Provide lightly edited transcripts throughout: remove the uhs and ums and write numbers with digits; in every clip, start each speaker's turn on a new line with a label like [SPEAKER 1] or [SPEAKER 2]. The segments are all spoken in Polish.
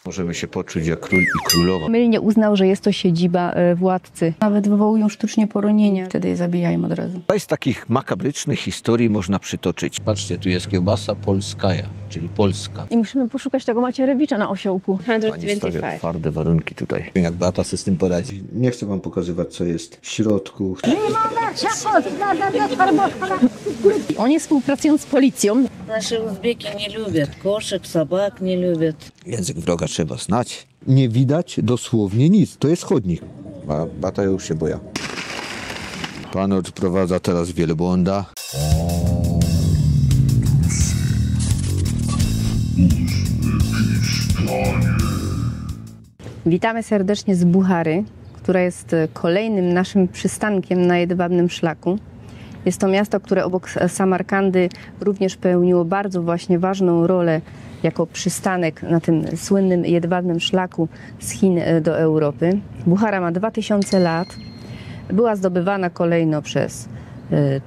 [SPEAKER 1] Możemy się poczuć jak król i królowa.
[SPEAKER 2] Mylnie uznał, że jest to siedziba władcy. Nawet wywołują sztucznie poronienia, wtedy je zabijają od razu.
[SPEAKER 1] Z takich makabrycznych historii można przytoczyć. Patrzcie, tu jest kiełbasa polskaja, czyli polska.
[SPEAKER 2] I musimy poszukać tego Macierewicza na osiołku.
[SPEAKER 1] Pani stawia twarde warunki tutaj. Jak Beata sobie z tym poradzi. Nie chcę wam pokazywać, co jest w środku.
[SPEAKER 2] Oni współpracują z policją.
[SPEAKER 3] Наши узбеки не любят кошек, собак не любят.
[SPEAKER 1] Język wroga trzeba znać. Nie widać dosłownie nic. To jest chodnik. Bata już się boja. Pan odprowadza teraz wielbłąda.
[SPEAKER 2] Witamy serdecznie z Buchary, która jest kolejnym naszym przystankiem na jedwabnym szlaku. Jest to miasto, które obok Samarkandy również pełniło bardzo właśnie ważną rolę jako przystanek na tym słynnym jedwabnym szlaku z Chin do Europy. Buchara ma 2000 lat. Była zdobywana kolejno przez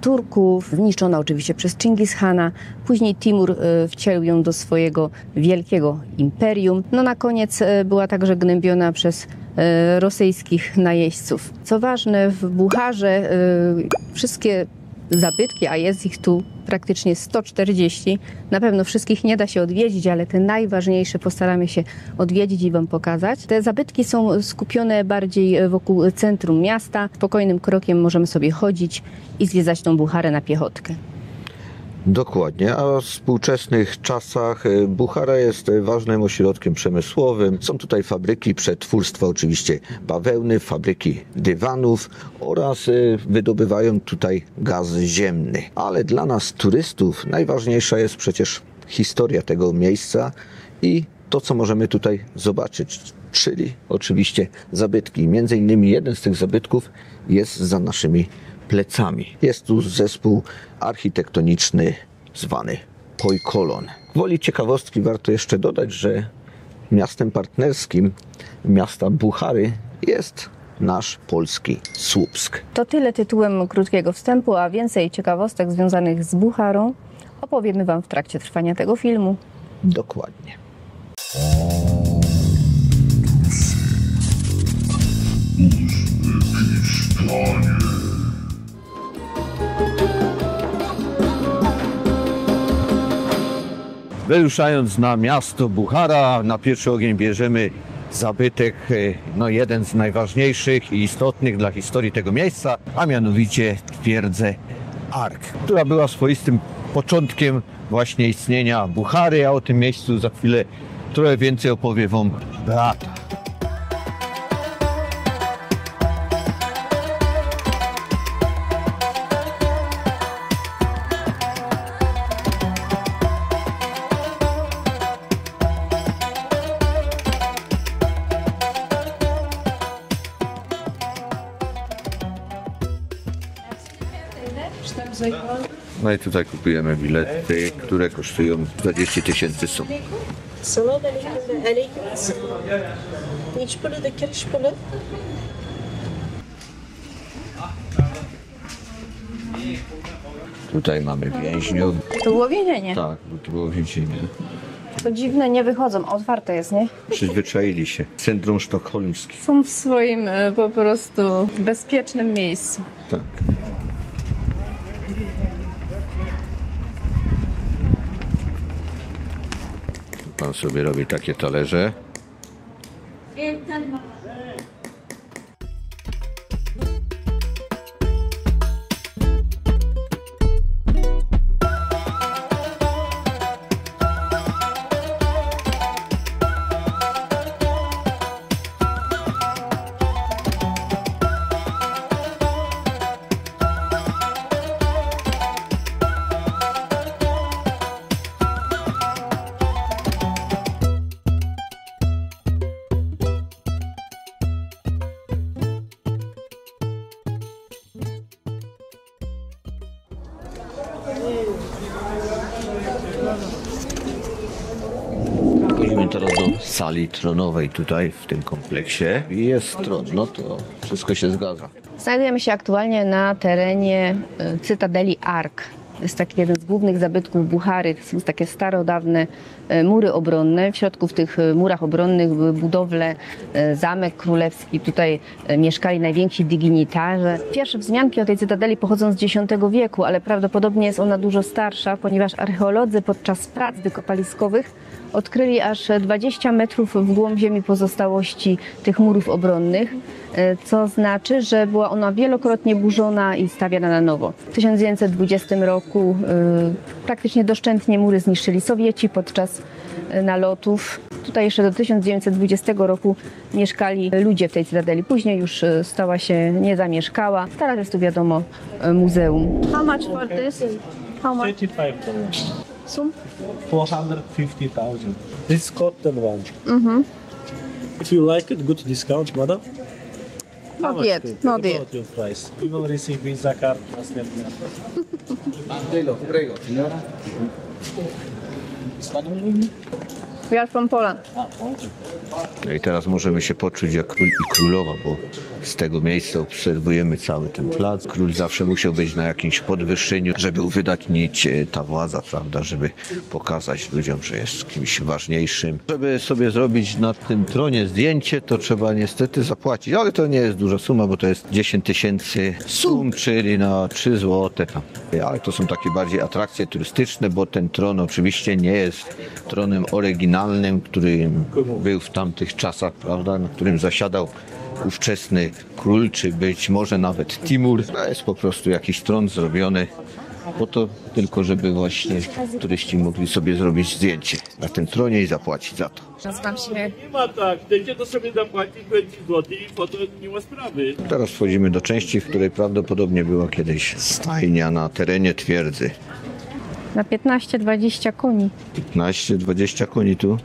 [SPEAKER 2] Turków, zniszczona oczywiście przez Chingis-Hana. Później Timur wcielił ją do swojego wielkiego imperium. No na koniec była także gnębiona przez rosyjskich najeźdźców. Co ważne, w Bucharze wszystkie zabytki, a jest ich tu praktycznie 140. Na pewno wszystkich nie da się odwiedzić, ale te najważniejsze postaramy się odwiedzić i wam pokazać. Te zabytki są skupione bardziej wokół centrum miasta. Spokojnym krokiem możemy sobie chodzić i zwiedzać tą Bucharę na piechotkę.
[SPEAKER 1] Dokładnie, a w współczesnych czasach Buchara jest ważnym ośrodkiem przemysłowym. Są tutaj fabryki przetwórstwa oczywiście bawełny, fabryki dywanów oraz wydobywają tutaj gaz ziemny. Ale dla nas turystów najważniejsza jest przecież historia tego miejsca i to, co możemy tutaj zobaczyć, czyli oczywiście zabytki. Między innymi jeden z tych zabytków jest za naszymi plecami. Jest tu zespół architektoniczny zwany Pojkolon. Woli ciekawostki warto jeszcze dodać, że miastem partnerskim miasta Buchary jest nasz polski Słupsk.
[SPEAKER 2] To tyle tytułem krótkiego wstępu, a więcej ciekawostek związanych z Bucharą opowiemy wam w trakcie trwania tego filmu.
[SPEAKER 1] Dokładnie. Wyruszając na miasto Buchara, na pierwszy ogień bierzemy zabytek, jeden z najważniejszych i istotnych dla historii tego miejsca, a mianowicie twierdzę Ark, która była swoistym początkiem właśnie istnienia Buchary, a o tym miejscu za chwilę trochę więcej opowie wam Beata. No i tutaj kupujemy bilety, które kosztują 20 000 sum. Tutaj mamy więźniów.
[SPEAKER 2] To było więzienie.
[SPEAKER 1] Tak, bo to było więzienie.
[SPEAKER 2] To dziwne, nie wychodzą, otwarte jest, nie?
[SPEAKER 1] Przyzwyczaili się. Syndrom sztokholmski.
[SPEAKER 2] Są w swoim po prostu bezpiecznym miejscu.
[SPEAKER 1] Tak. Pan sobie robi takie talerze. Idziemy teraz do sali tronowej tutaj w tym kompleksie. I jest tron, no to wszystko się zgadza.
[SPEAKER 2] Znajdujemy się aktualnie na terenie Cytadeli Ark. jest taki jeden z głównych zabytków Buchary. To są takie starodawne mury obronne. W środku w tych murach obronnych były budowle, zamek królewski. Tutaj mieszkali najwięksi dygnitarze. Pierwsze wzmianki o tej cytadeli pochodzą z X wieku, ale prawdopodobnie jest ona dużo starsza, ponieważ archeolodzy podczas prac wykopaliskowych odkryli aż 20 metrów w głąb ziemi pozostałości tych murów obronnych, co znaczy, że była ona wielokrotnie burzona i stawiana na nowo. W 1920 roku praktycznie doszczętnie mury zniszczyli Sowieci podczas nalotów. Tutaj jeszcze do 1920 roku mieszkali ludzie w tej cytadeli. Później już stała się niezamieszkała. Teraz jest tu, wiadomo, muzeum. How much for this? How much?
[SPEAKER 4] $35.
[SPEAKER 2] Sum?
[SPEAKER 4] 450,000. This is cotton one. If you like it, good discount, madam. How
[SPEAKER 2] Not
[SPEAKER 4] much
[SPEAKER 2] yet,
[SPEAKER 4] to-
[SPEAKER 2] not yet.
[SPEAKER 4] about your price. You will receive Visa card. Następnie.
[SPEAKER 2] We are from Poland.
[SPEAKER 1] No i teraz możemy się poczuć jak król i królowa, bo z tego miejsca obserwujemy cały ten plac. Król zawsze musiał być na jakimś podwyższeniu, żeby uwydatnić ta władza, prawda, żeby pokazać ludziom, że jest kimś ważniejszym. Żeby sobie zrobić na tym tronie zdjęcie, to trzeba niestety zapłacić, ale to nie jest duża suma, bo to jest 10 000 sum, czyli na 3 złote tam. Ale to są takie bardziej atrakcje turystyczne, bo ten tron oczywiście nie jest tronem oryginalnym, który był w tamtych czasach, prawda, na którym zasiadał ówczesny król, czy być może nawet Timur. To jest po prostu jakiś tron zrobiony po to tylko, żeby właśnie turyści mogli sobie zrobić zdjęcie na tym tronie i zapłacić za to.
[SPEAKER 2] Nazywam się
[SPEAKER 5] Nie ma tak, chcecie to sobie zapłacić 20 zł i potem nie ma sprawy.
[SPEAKER 1] Teraz wchodzimy do części, w której prawdopodobnie była kiedyś stajnia na terenie twierdzy.
[SPEAKER 2] na 15-20 koni.
[SPEAKER 1] 15-20 koni tu.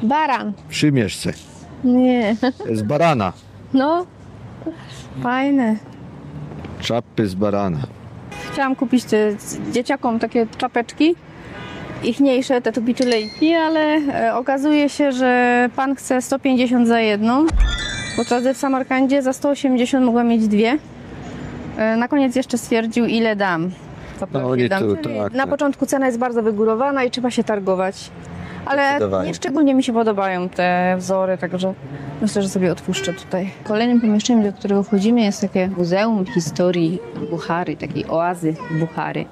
[SPEAKER 2] Baran.
[SPEAKER 1] Przymierzce.
[SPEAKER 2] Nie.
[SPEAKER 1] Z barana.
[SPEAKER 2] No, fajne.
[SPEAKER 1] Czapy z barana.
[SPEAKER 2] Chciałam kupić dzieciakom takie czapeczki, ichniejsze, te tubiczylejki, ale okazuje się, że pan chce 150 za jedną, podczas gdy w Samarkandzie za 180 mogła mieć dwie. Na koniec jeszcze stwierdził, ile dam.
[SPEAKER 1] No, oni
[SPEAKER 2] Dam.
[SPEAKER 1] tu,
[SPEAKER 2] Czyli
[SPEAKER 1] tak,
[SPEAKER 2] na
[SPEAKER 1] tak.
[SPEAKER 2] początku cena jest bardzo wygórowana i trzeba się targować. Ale
[SPEAKER 1] Zdecydowanie.
[SPEAKER 2] nie szczególnie mi się podobają te wzory, także myślę, że sobie odpuszczę tutaj. Kolejnym pomieszczeniem, do którego wchodzimy, jest takie Muzeum Historii Buchary, takiej oazy Buchary.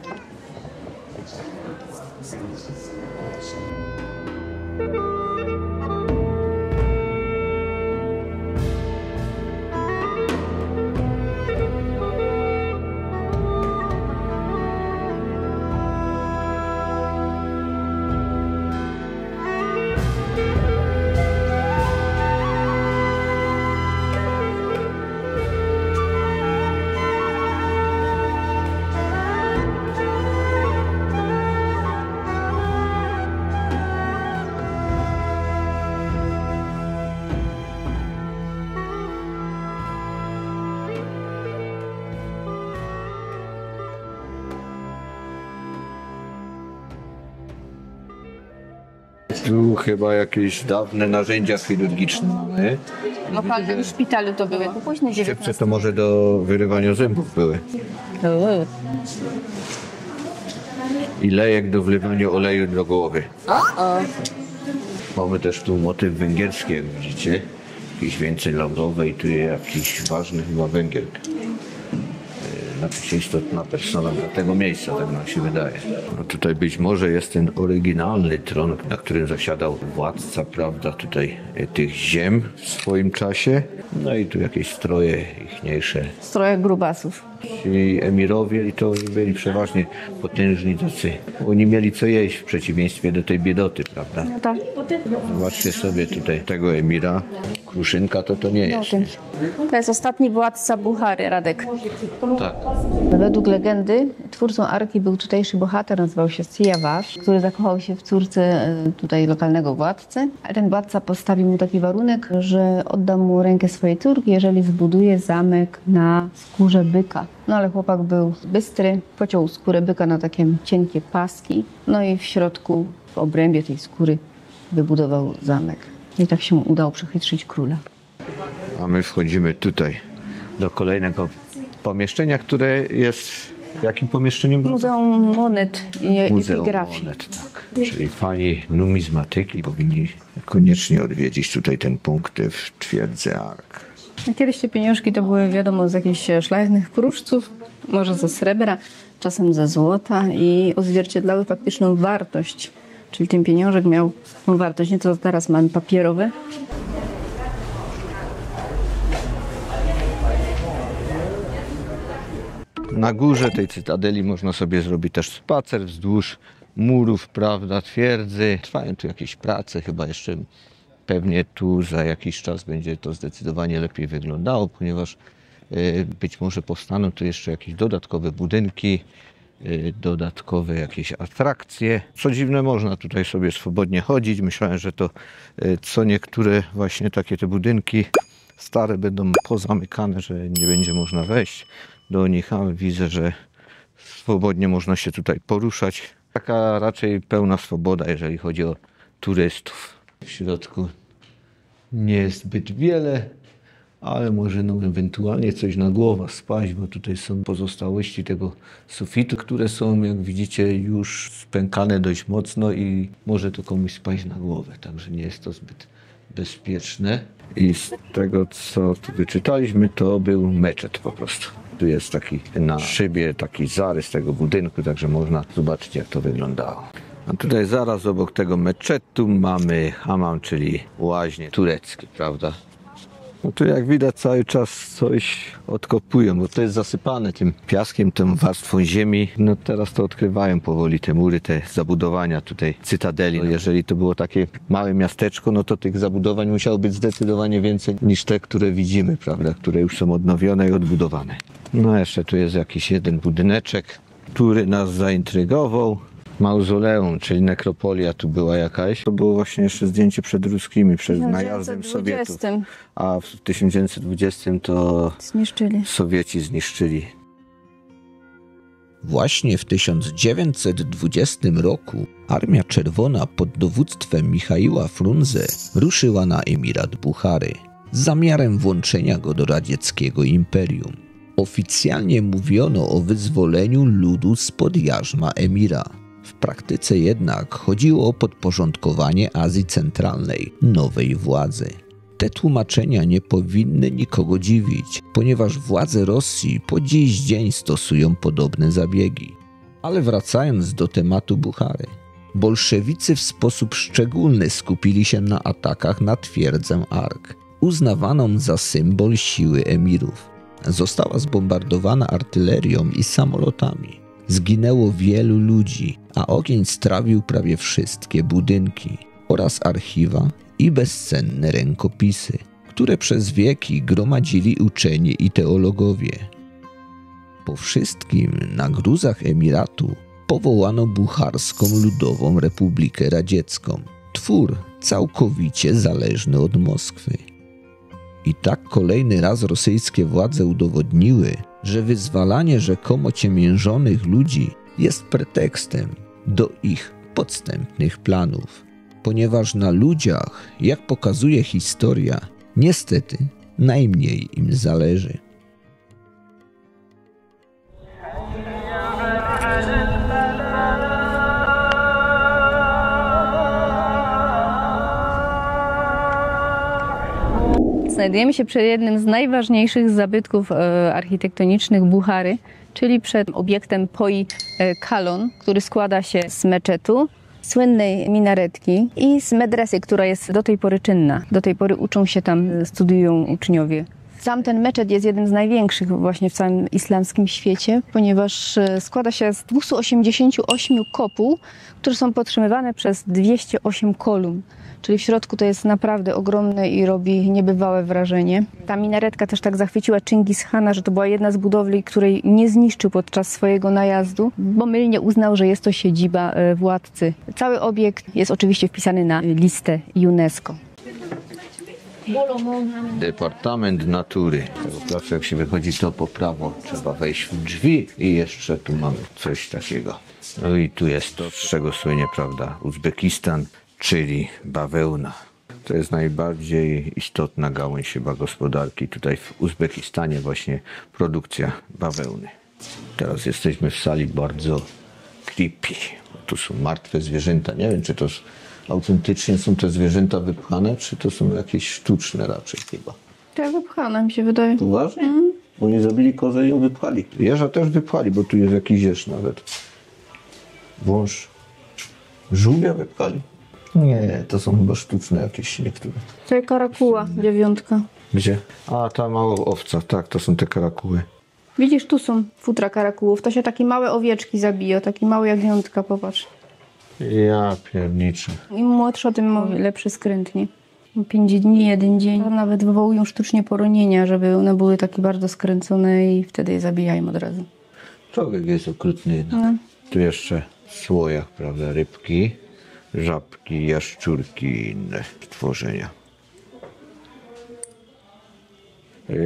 [SPEAKER 1] Tu chyba jakieś dawne narzędzia chirurgiczne mamy.
[SPEAKER 2] W lokalnym szpitalu to były później
[SPEAKER 1] Szybce to może do wyrywania zębów były. I lejek do wlewania oleju do głowy. Mamy też tu motyw węgierski, jak widzicie. Jakieś więcej lądowe i tu jest jakiś ważny chyba Węgier. Znaczy istotna persona dla tego miejsca, tak nam się wydaje. No tutaj być może jest ten oryginalny tron, na którym zasiadał władca, prawda, tutaj tych ziem w swoim czasie. No i tu jakieś stroje ichniejsze.
[SPEAKER 2] Stroje grubasów.
[SPEAKER 1] Ci emirowie i to oni byli przeważnie potężni tacy. Oni mieli co jeść w przeciwieństwie do tej biedoty, prawda?
[SPEAKER 2] No tak.
[SPEAKER 1] Zobaczcie sobie tutaj tego emira. Kruszynka to nie jest.
[SPEAKER 2] To jest ostatni władca Buchary, Radek.
[SPEAKER 1] Tak.
[SPEAKER 2] Według legendy twórcą Arki był tutejszy bohater, nazywał się Sijawasz, który zakochał się w córce tutaj lokalnego władcy. A ten władca postawił mu taki warunek, że odda mu rękę swojej córki, jeżeli zbuduje zamek na skórze byka. No ale chłopak był bystry, pociął skórę byka na takie cienkie paski, no i w środku, w obrębie tej skóry wybudował zamek. I tak się mu udało przechytrzyć króla.
[SPEAKER 1] A my wchodzimy tutaj do kolejnego pomieszczenia, które jest jakim pomieszczeniem?
[SPEAKER 2] Muzeum Monet i
[SPEAKER 1] Muzeum
[SPEAKER 2] Epigrafii.
[SPEAKER 1] Monet, tak. Czyli fani numizmatyki powinni koniecznie odwiedzić tutaj ten punkt w twierdzy Ark.
[SPEAKER 2] Kiedyś te pieniążki to były, wiadomo, z jakichś szlachetnych kruszców, może ze srebra, czasem ze złota i odzwierciedlały faktyczną wartość. Czyli ten pieniążek miał tą wartość, nie to teraz mamy papierowe.
[SPEAKER 1] Na górze tej cytadeli można sobie zrobić też spacer wzdłuż murów, prawda, twierdzy. Trwają tu jakieś prace, chyba jeszcze pewnie tu za jakiś czas będzie to zdecydowanie lepiej wyglądało, ponieważ być może powstaną tu jeszcze jakieś dodatkowe budynki, dodatkowe jakieś atrakcje. Co dziwne, można tutaj sobie swobodnie chodzić. Myślałem, że to co niektóre właśnie takie te budynki stare będą pozamykane, że nie będzie można wejść do nich, ale widzę, że swobodnie można się tutaj poruszać. Taka raczej pełna swoboda, jeżeli chodzi o turystów. W środku nie jest zbyt wiele, ale może no, ewentualnie coś na głowę spaść, bo tutaj są pozostałości tego sufitu, które są, jak widzicie, już spękane dość mocno i może to komuś spaść na głowę, także nie jest to zbyt bezpieczne. I z tego, co tu wyczytaliśmy, to był meczet po prostu. Tu jest taki na szybie taki zarys tego budynku, także można zobaczyć, jak to wyglądało. A tutaj zaraz obok tego meczetu mamy hammam, czyli łaźnie tureckie, prawda? No tu jak widać cały czas coś odkopują, bo to jest zasypane tym piaskiem, tą warstwą ziemi. No teraz to odkrywają powoli te mury, te zabudowania tutaj cytadeli. No jeżeli to było takie małe miasteczko, no to tych zabudowań musiało być zdecydowanie więcej niż te, które widzimy, prawda? Które już są odnowione i odbudowane. No jeszcze tu jest jakiś jeden budyneczek, który nas zaintrygował. Mauzoleum, czyli nekropolia tu była jakaś. To było właśnie jeszcze zdjęcie przed ruskimi, przed najazdem Sowietów. A w 1920 to
[SPEAKER 2] Zniszczyli.
[SPEAKER 1] Sowieci zniszczyli.
[SPEAKER 6] Właśnie w 1920 roku Armia Czerwona pod dowództwem Michaiła Frunze ruszyła na emirat Buchary z zamiarem włączenia go do radzieckiego imperium. Oficjalnie mówiono o wyzwoleniu ludu spod jarzma emira. W praktyce jednak chodziło o podporządkowanie Azji Centralnej nowej władzy. Te tłumaczenia nie powinny nikogo dziwić, ponieważ władze Rosji po dziś dzień stosują podobne zabiegi. Ale wracając do tematu Buchary, bolszewicy w sposób szczególny skupili się na atakach na twierdzę Ark, uznawaną za symbol siły emirów. Została zbombardowana artylerią i samolotami. Zginęło wielu ludzi, a ogień strawił prawie wszystkie budynki oraz archiwa i bezcenne rękopisy, które przez wieki gromadzili uczeni i teologowie. Po wszystkim na gruzach emiratu powołano Bucharską Ludową Republikę Radziecką, twór całkowicie zależny od Moskwy. I tak kolejny raz rosyjskie władze udowodniły, że wyzwalanie rzekomo ciemiężonych ludzi jest pretekstem do ich podstępnych planów. Ponieważ na ludziach, jak pokazuje historia, niestety najmniej im zależy.
[SPEAKER 2] Znajdujemy się przed jednym z najważniejszych zabytków architektonicznych Buchary, czyli przed obiektem Poi Kalon, który składa się z meczetu, słynnej minaretki i z medresy, która jest do tej pory czynna. Do tej pory uczą się tam, studiują uczniowie. Sam ten meczet jest jednym z największych właśnie w całym islamskim świecie, ponieważ składa się z 288 kopuł, które są podtrzymywane przez 208 kolumn. czyli w środku to jest naprawdę ogromne i robi niebywałe wrażenie. Ta minaretka też tak zachwyciła Chingis Khana, że to była jedna z budowli, której nie zniszczył podczas swojego najazdu, bo mylnie uznał, że jest to siedziba władcy. Cały obiekt jest oczywiście wpisany na listę UNESCO.
[SPEAKER 1] Departament Natury. Tego placu, jak się wychodzi, to po prawo trzeba wejść w drzwi i jeszcze tu mamy coś takiego. No i tu jest to, z czego słynie, prawda, Uzbekistan, czyli bawełna. To jest najbardziej istotna gałąź chyba gospodarki. Tutaj w Uzbekistanie właśnie produkcja bawełny. Teraz jesteśmy w sali bardzo creepy. Tu są martwe zwierzęta. Nie wiem, czy to autentycznie są te zwierzęta wypchane, czy to są jakieś sztuczne raczej chyba.
[SPEAKER 2] Tak wypchane mi się wydaje.
[SPEAKER 1] Poważnie? Bo nie zabili kozę i ją wypchali. Jeża też wypchali, bo tu jest jakiś jeż nawet. Wąż. Żółwia wypchali. Nie, to są chyba sztuczne jakieś niektóre.
[SPEAKER 2] To jest karakuła, 9.
[SPEAKER 1] Gdzie? A, ta mała owca. Tak, to są te karakuły.
[SPEAKER 2] Widzisz, tu są futra karakułów. To się takie małe owieczki zabija, taki mały jagniątka, popatrz.
[SPEAKER 1] Ja pierniczę.
[SPEAKER 2] Im młodszy, tym lepszy skręt, nie? 5 dni, 1 dzień. Nawet wywołują sztucznie poronienia, żeby one były takie bardzo skręcone i wtedy je zabijają od razu.
[SPEAKER 1] Człowiek jest okrutny. No. Tu jeszcze w słojach, prawda, rybki, żabki, jaszczurki i inne stworzenia.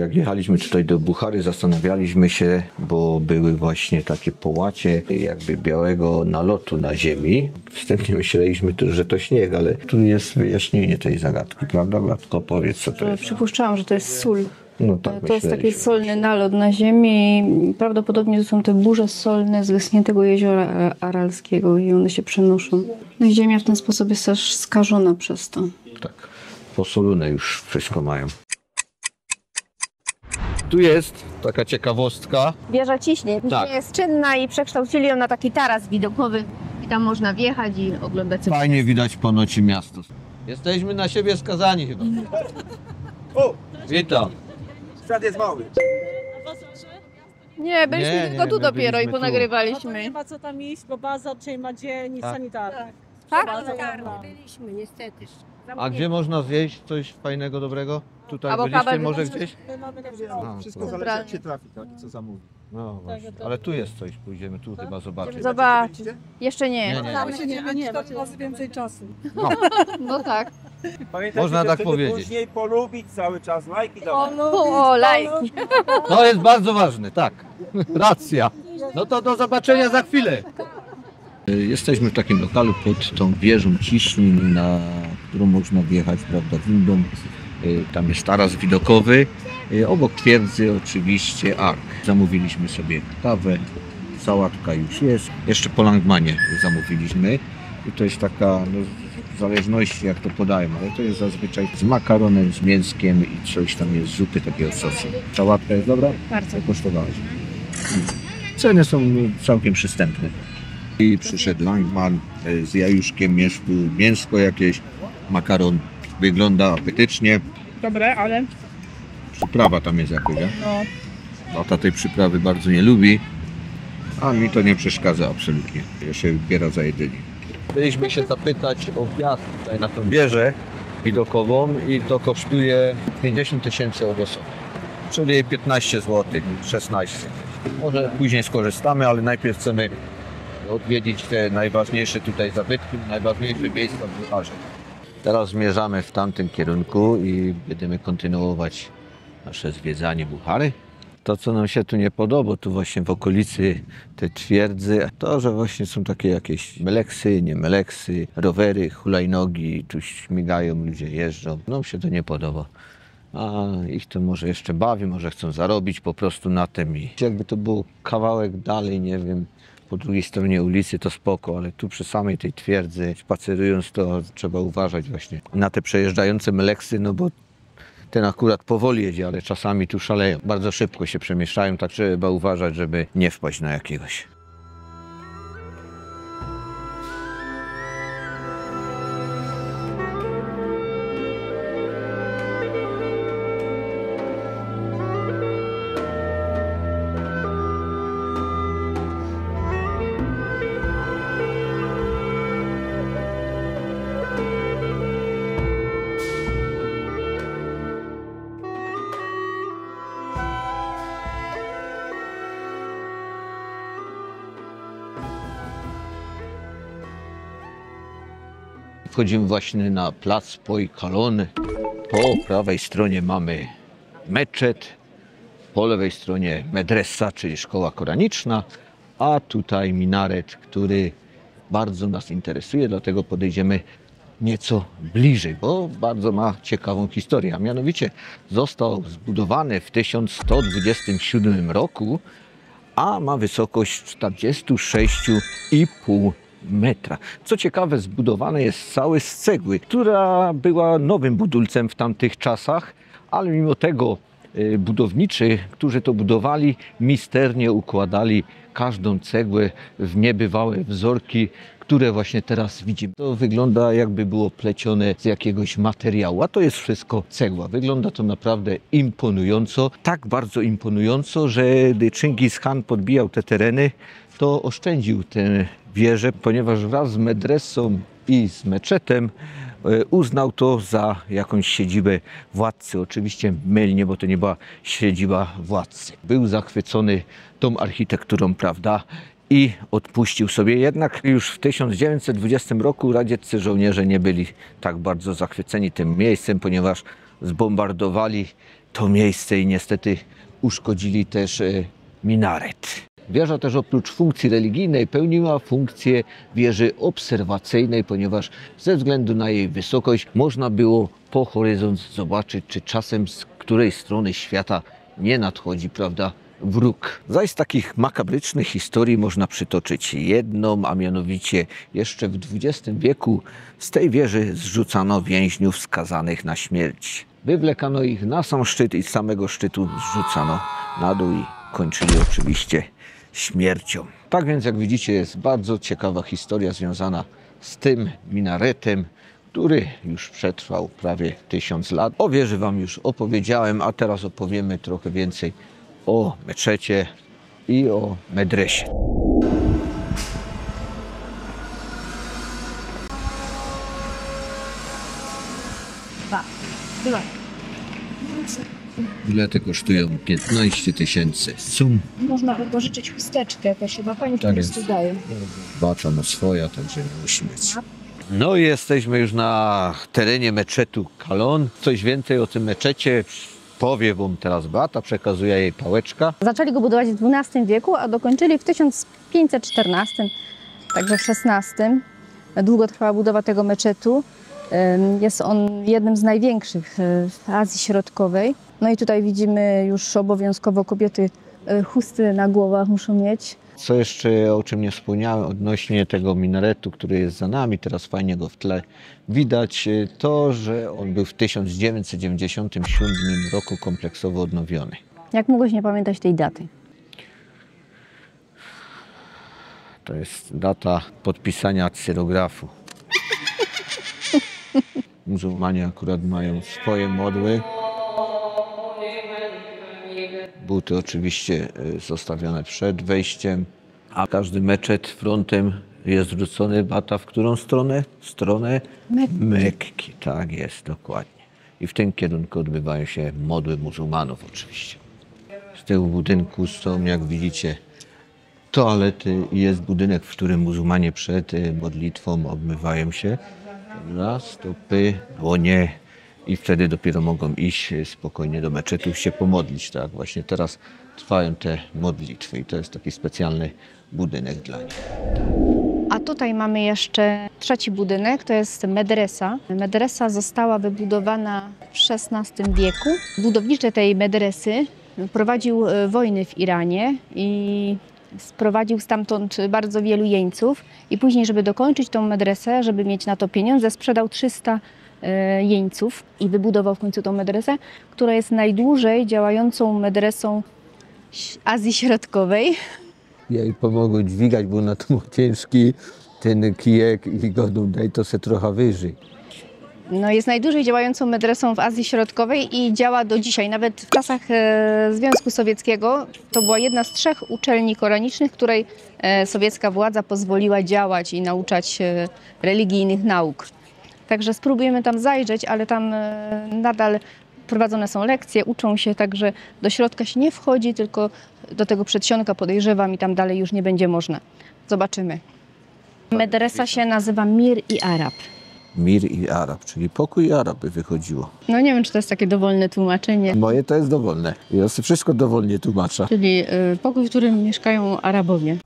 [SPEAKER 1] Jak jechaliśmy tutaj do Buchary, zastanawialiśmy się, bo były właśnie takie połacie jakby białego nalotu na ziemi. Wstępnie myśleliśmy, że to śnieg, ale tu jest wyjaśnienie tej zagadki, prawda, Blatko? Powiedz, co to jest.
[SPEAKER 2] Przypuszczałam, że to jest sól.
[SPEAKER 1] No tak,
[SPEAKER 2] To jest taki
[SPEAKER 1] myśleliśmy.
[SPEAKER 2] solny nalot na ziemi i prawdopodobnie to są te burze solne z wyschniętego jeziora Aralskiego i one się przenoszą. No i ziemia w ten sposób jest też skażona przez to.
[SPEAKER 1] Tak, posolone już wszystko mają. Tu jest taka ciekawostka.
[SPEAKER 2] Wieża ciśnie.
[SPEAKER 1] Tak.
[SPEAKER 2] Jest czynna i przekształcili ją na taki taras widokowy i tam można wjechać i oglądać sobie.
[SPEAKER 1] Fajnie widać po nocy miasto. Jesteśmy na siebie skazani chyba.
[SPEAKER 7] O!
[SPEAKER 1] Witam.
[SPEAKER 7] Świat jest mały.
[SPEAKER 2] Nie, byliśmy
[SPEAKER 1] Nie,
[SPEAKER 2] tylko
[SPEAKER 1] nie,
[SPEAKER 2] tu
[SPEAKER 1] my
[SPEAKER 2] dopiero i
[SPEAKER 1] byliśmy tu.
[SPEAKER 2] ponagrywaliśmy.
[SPEAKER 8] Nie ma co tam iść, bo baza dzisiaj ma dzień i sanitarny.
[SPEAKER 2] Tak?
[SPEAKER 8] Byliśmy niestety.
[SPEAKER 1] A gdzie można zjeść coś fajnego, dobrego? Tutaj
[SPEAKER 2] Albo
[SPEAKER 1] byliście
[SPEAKER 2] kawę
[SPEAKER 1] może
[SPEAKER 2] wypić?
[SPEAKER 1] gdzieś?
[SPEAKER 8] My mamy na
[SPEAKER 1] A,
[SPEAKER 7] Wszystko
[SPEAKER 1] to-
[SPEAKER 7] zależy jak się trafi, tak? I co zamówi.
[SPEAKER 1] No właśnie. Ale tu jest coś, pójdziemy tu chyba zobaczyć.
[SPEAKER 2] Zobacz. Jeszcze
[SPEAKER 1] Nie,
[SPEAKER 2] nie.
[SPEAKER 1] nie.
[SPEAKER 8] nie, 4 razy więcej czasu.
[SPEAKER 2] No tak.
[SPEAKER 7] Pamiętajcie,
[SPEAKER 1] Można
[SPEAKER 7] że
[SPEAKER 1] tak
[SPEAKER 7] wtedy
[SPEAKER 1] powiedzieć.
[SPEAKER 7] Później polubić cały czas, lajki dawać.
[SPEAKER 2] O, lajki.
[SPEAKER 1] To jest bardzo ważne, tak. Racja. No to do zobaczenia za chwilę. Jesteśmy w takim lokalu pod tą wieżą ciśnin, na którą można wjechać, prawda, windą. Tam jest taras widokowy. Obok twierdzy oczywiście ark. Zamówiliśmy sobie kawę, sałatka już jest. Jeszcze po langmanie zamówiliśmy. I to jest taka, no, w zależności jak to podają, ale to jest zazwyczaj z makaronem, z mięskiem i coś tam jest z zupy takiego sosu. Sałatka jest dobra?
[SPEAKER 2] Bardzo.
[SPEAKER 1] Jak kosztowałeś? Ceny są całkiem przystępne. I przyszedł langman z jajuszkiem, jest tu mięsko jakieś, makaron wygląda apetycznie.
[SPEAKER 8] Dobre, ale
[SPEAKER 1] Przyprawa tam jest jakaś, nie? Tata tej przyprawy bardzo nie lubi, a mi to nie przeszkadza absolutnie. Ja się biera za jedzenie. Byliśmy się zapytać o wjazd tutaj na tą wieżę widokową i to kosztuje 50 000 od osoby, czyli 15 zł, 16. Może później skorzystamy, ale najpierw chcemy odwiedzić te najważniejsze tutaj zabytki, najważniejsze miejsca w Bucharze. Teraz zmierzamy w tamtym kierunku i będziemy kontynuować nasze zwiedzanie Buchary. To, co nam się tu nie podoba, tu właśnie w okolicy te twierdzy, to, że właśnie są takie jakieś meleksy, nie meleksy, rowery, hulajnogi, tu śmigają, ludzie jeżdżą. Nam się to nie podoba. A ich to może jeszcze bawi, może chcą zarobić po prostu na tym. I jakby to był kawałek dalej, nie wiem, po drugiej stronie ulicy to spoko, ale tu przy samej tej twierdzy, spacerując, to trzeba uważać właśnie na te przejeżdżające meleksy, no bo ten akurat powoli jedzie, ale czasami tu szaleją. Bardzo szybko się przemieszczają, tak trzeba uważać, żeby nie wpaść na jakiegoś. Wchodzimy właśnie na plac Poi Kalon. Po prawej stronie mamy meczet, po lewej stronie medresa, czyli szkoła koraniczna, a tutaj minaret, który bardzo nas interesuje, dlatego podejdziemy nieco bliżej, bo bardzo ma ciekawą historię. A mianowicie został zbudowany w 1127 roku, a ma wysokość 46,5 metra. Co ciekawe, zbudowany jest cały z cegły, która była nowym budulcem w tamtych czasach, ale mimo tego budowniczy, którzy to budowali, misternie układali każdą cegłę w niebywałe wzorki, które właśnie teraz widzimy. To wygląda, jakby było plecione z jakiegoś materiału, a to jest wszystko cegła. Wygląda to naprawdę imponująco, tak bardzo imponująco, że gdy Chingis Khan podbijał te tereny, to oszczędził tę wieżę, ponieważ wraz z medresą i z meczetem uznał to za jakąś siedzibę władcy. Oczywiście mylnie, bo to nie była siedziba władcy. Był zachwycony tą architekturą, prawda? I odpuścił sobie. Jednak już w 1920 roku radzieccy żołnierze nie byli tak bardzo zachwyceni tym miejscem, ponieważ zbombardowali to miejsce i niestety uszkodzili też minaret. Wieża też oprócz funkcji religijnej pełniła funkcję wieży obserwacyjnej, ponieważ ze względu na jej wysokość można było po horyzont zobaczyć, czy czasem z której strony świata nie nadchodzi, prawda, wróg. Zaś z takich makabrycznych historii można przytoczyć jedną, a mianowicie jeszcze w XX wieku z tej wieży zrzucano więźniów skazanych na śmierć. Wywlekano ich na sam szczyt i z samego szczytu zrzucano na dół i kończyli oczywiście śmiercią. Tak więc, jak widzicie, jest bardzo ciekawa historia związana z tym minaretem, który już przetrwał prawie 1000 lat. O wieży Wam już opowiedziałem, a teraz opowiemy trochę więcej o meczecie i o medresie. Bilety kosztują 15 000 sum.
[SPEAKER 9] Można wypożyczyć chusteczkę jakaś, chyba pani po
[SPEAKER 1] Tak
[SPEAKER 9] prostu
[SPEAKER 1] jest.
[SPEAKER 9] daje.
[SPEAKER 1] Bacza ma swoja, także nie musi mieć. No i jesteśmy już na terenie meczetu Kalon. Coś więcej o tym meczecie powie Wam teraz Beata, przekazuje jej pałeczka.
[SPEAKER 2] Zaczęli go budować w XII wieku, a dokończyli w 1514, także w XVI. Długo trwała budowa tego meczetu. Jest on jednym z największych w Azji Środkowej. No i tutaj widzimy już obowiązkowo kobiety chusty na głowach muszą mieć.
[SPEAKER 1] Co jeszcze, o czym nie wspomniałem, odnośnie tego minaretu, który jest za nami, teraz fajnie go w tle widać, to, że on był w 1997 roku kompleksowo odnowiony.
[SPEAKER 2] Jak mogłeś nie pamiętać tej daty?
[SPEAKER 1] To jest data podpisania cyrografu. Muzułmanie akurat mają swoje modły. Buty oczywiście zostawione przed wejściem, a każdy meczet frontem jest zwrócony Beata w którą stronę? W stronę Mekki. Tak jest, dokładnie. I w tym kierunku odbywają się modły muzułmanów oczywiście. Z tyłu budynku są, jak widzicie, toalety i jest budynek, w którym muzułmanie przed modlitwą obmywają się na stopy, dłonie i wtedy dopiero mogą iść spokojnie do meczetu się pomodlić. Tak, właśnie teraz trwają te modlitwy i to jest taki specjalny budynek dla nich.
[SPEAKER 2] A tutaj mamy jeszcze trzeci budynek, to jest medresa. Medresa została wybudowana w XVI wieku. Budowniczy tej medresy prowadził wojny w Iranie i sprowadził stamtąd bardzo wielu jeńców. I później, żeby dokończyć tą medresę, żeby mieć na to pieniądze, sprzedał 300 jeńców i wybudował w końcu tą medresę, która jest najdłużej działającą medresą Azji Środkowej.
[SPEAKER 1] Ja jej pomogłem dźwigać, bo na to ciężki ten kijek i go daj to se trochę wyżej.
[SPEAKER 2] No, jest najdłużej działającą medresą w Azji Środkowej i działa do dzisiaj. Nawet w czasach Związku Sowieckiego to była jedna z 3 uczelni koranicznych, której sowiecka władza pozwoliła działać i nauczać religijnych nauk. Także spróbujemy tam zajrzeć, ale tam nadal prowadzone są lekcje, uczą się, także do środka się nie wchodzi, tylko do tego przedsionka podejrzewam i tam dalej już nie będzie można. Zobaczymy. Medresa się nazywa Mir i Arab.
[SPEAKER 1] Mir i Arab, czyli pokój i Arab by wychodziło.
[SPEAKER 2] No nie wiem, czy to jest takie dowolne tłumaczenie.
[SPEAKER 1] Moje to jest dowolne. Ja sobie wszystko dowolnie tłumaczę.
[SPEAKER 2] Czyli pokój, w którym mieszkają Arabowie.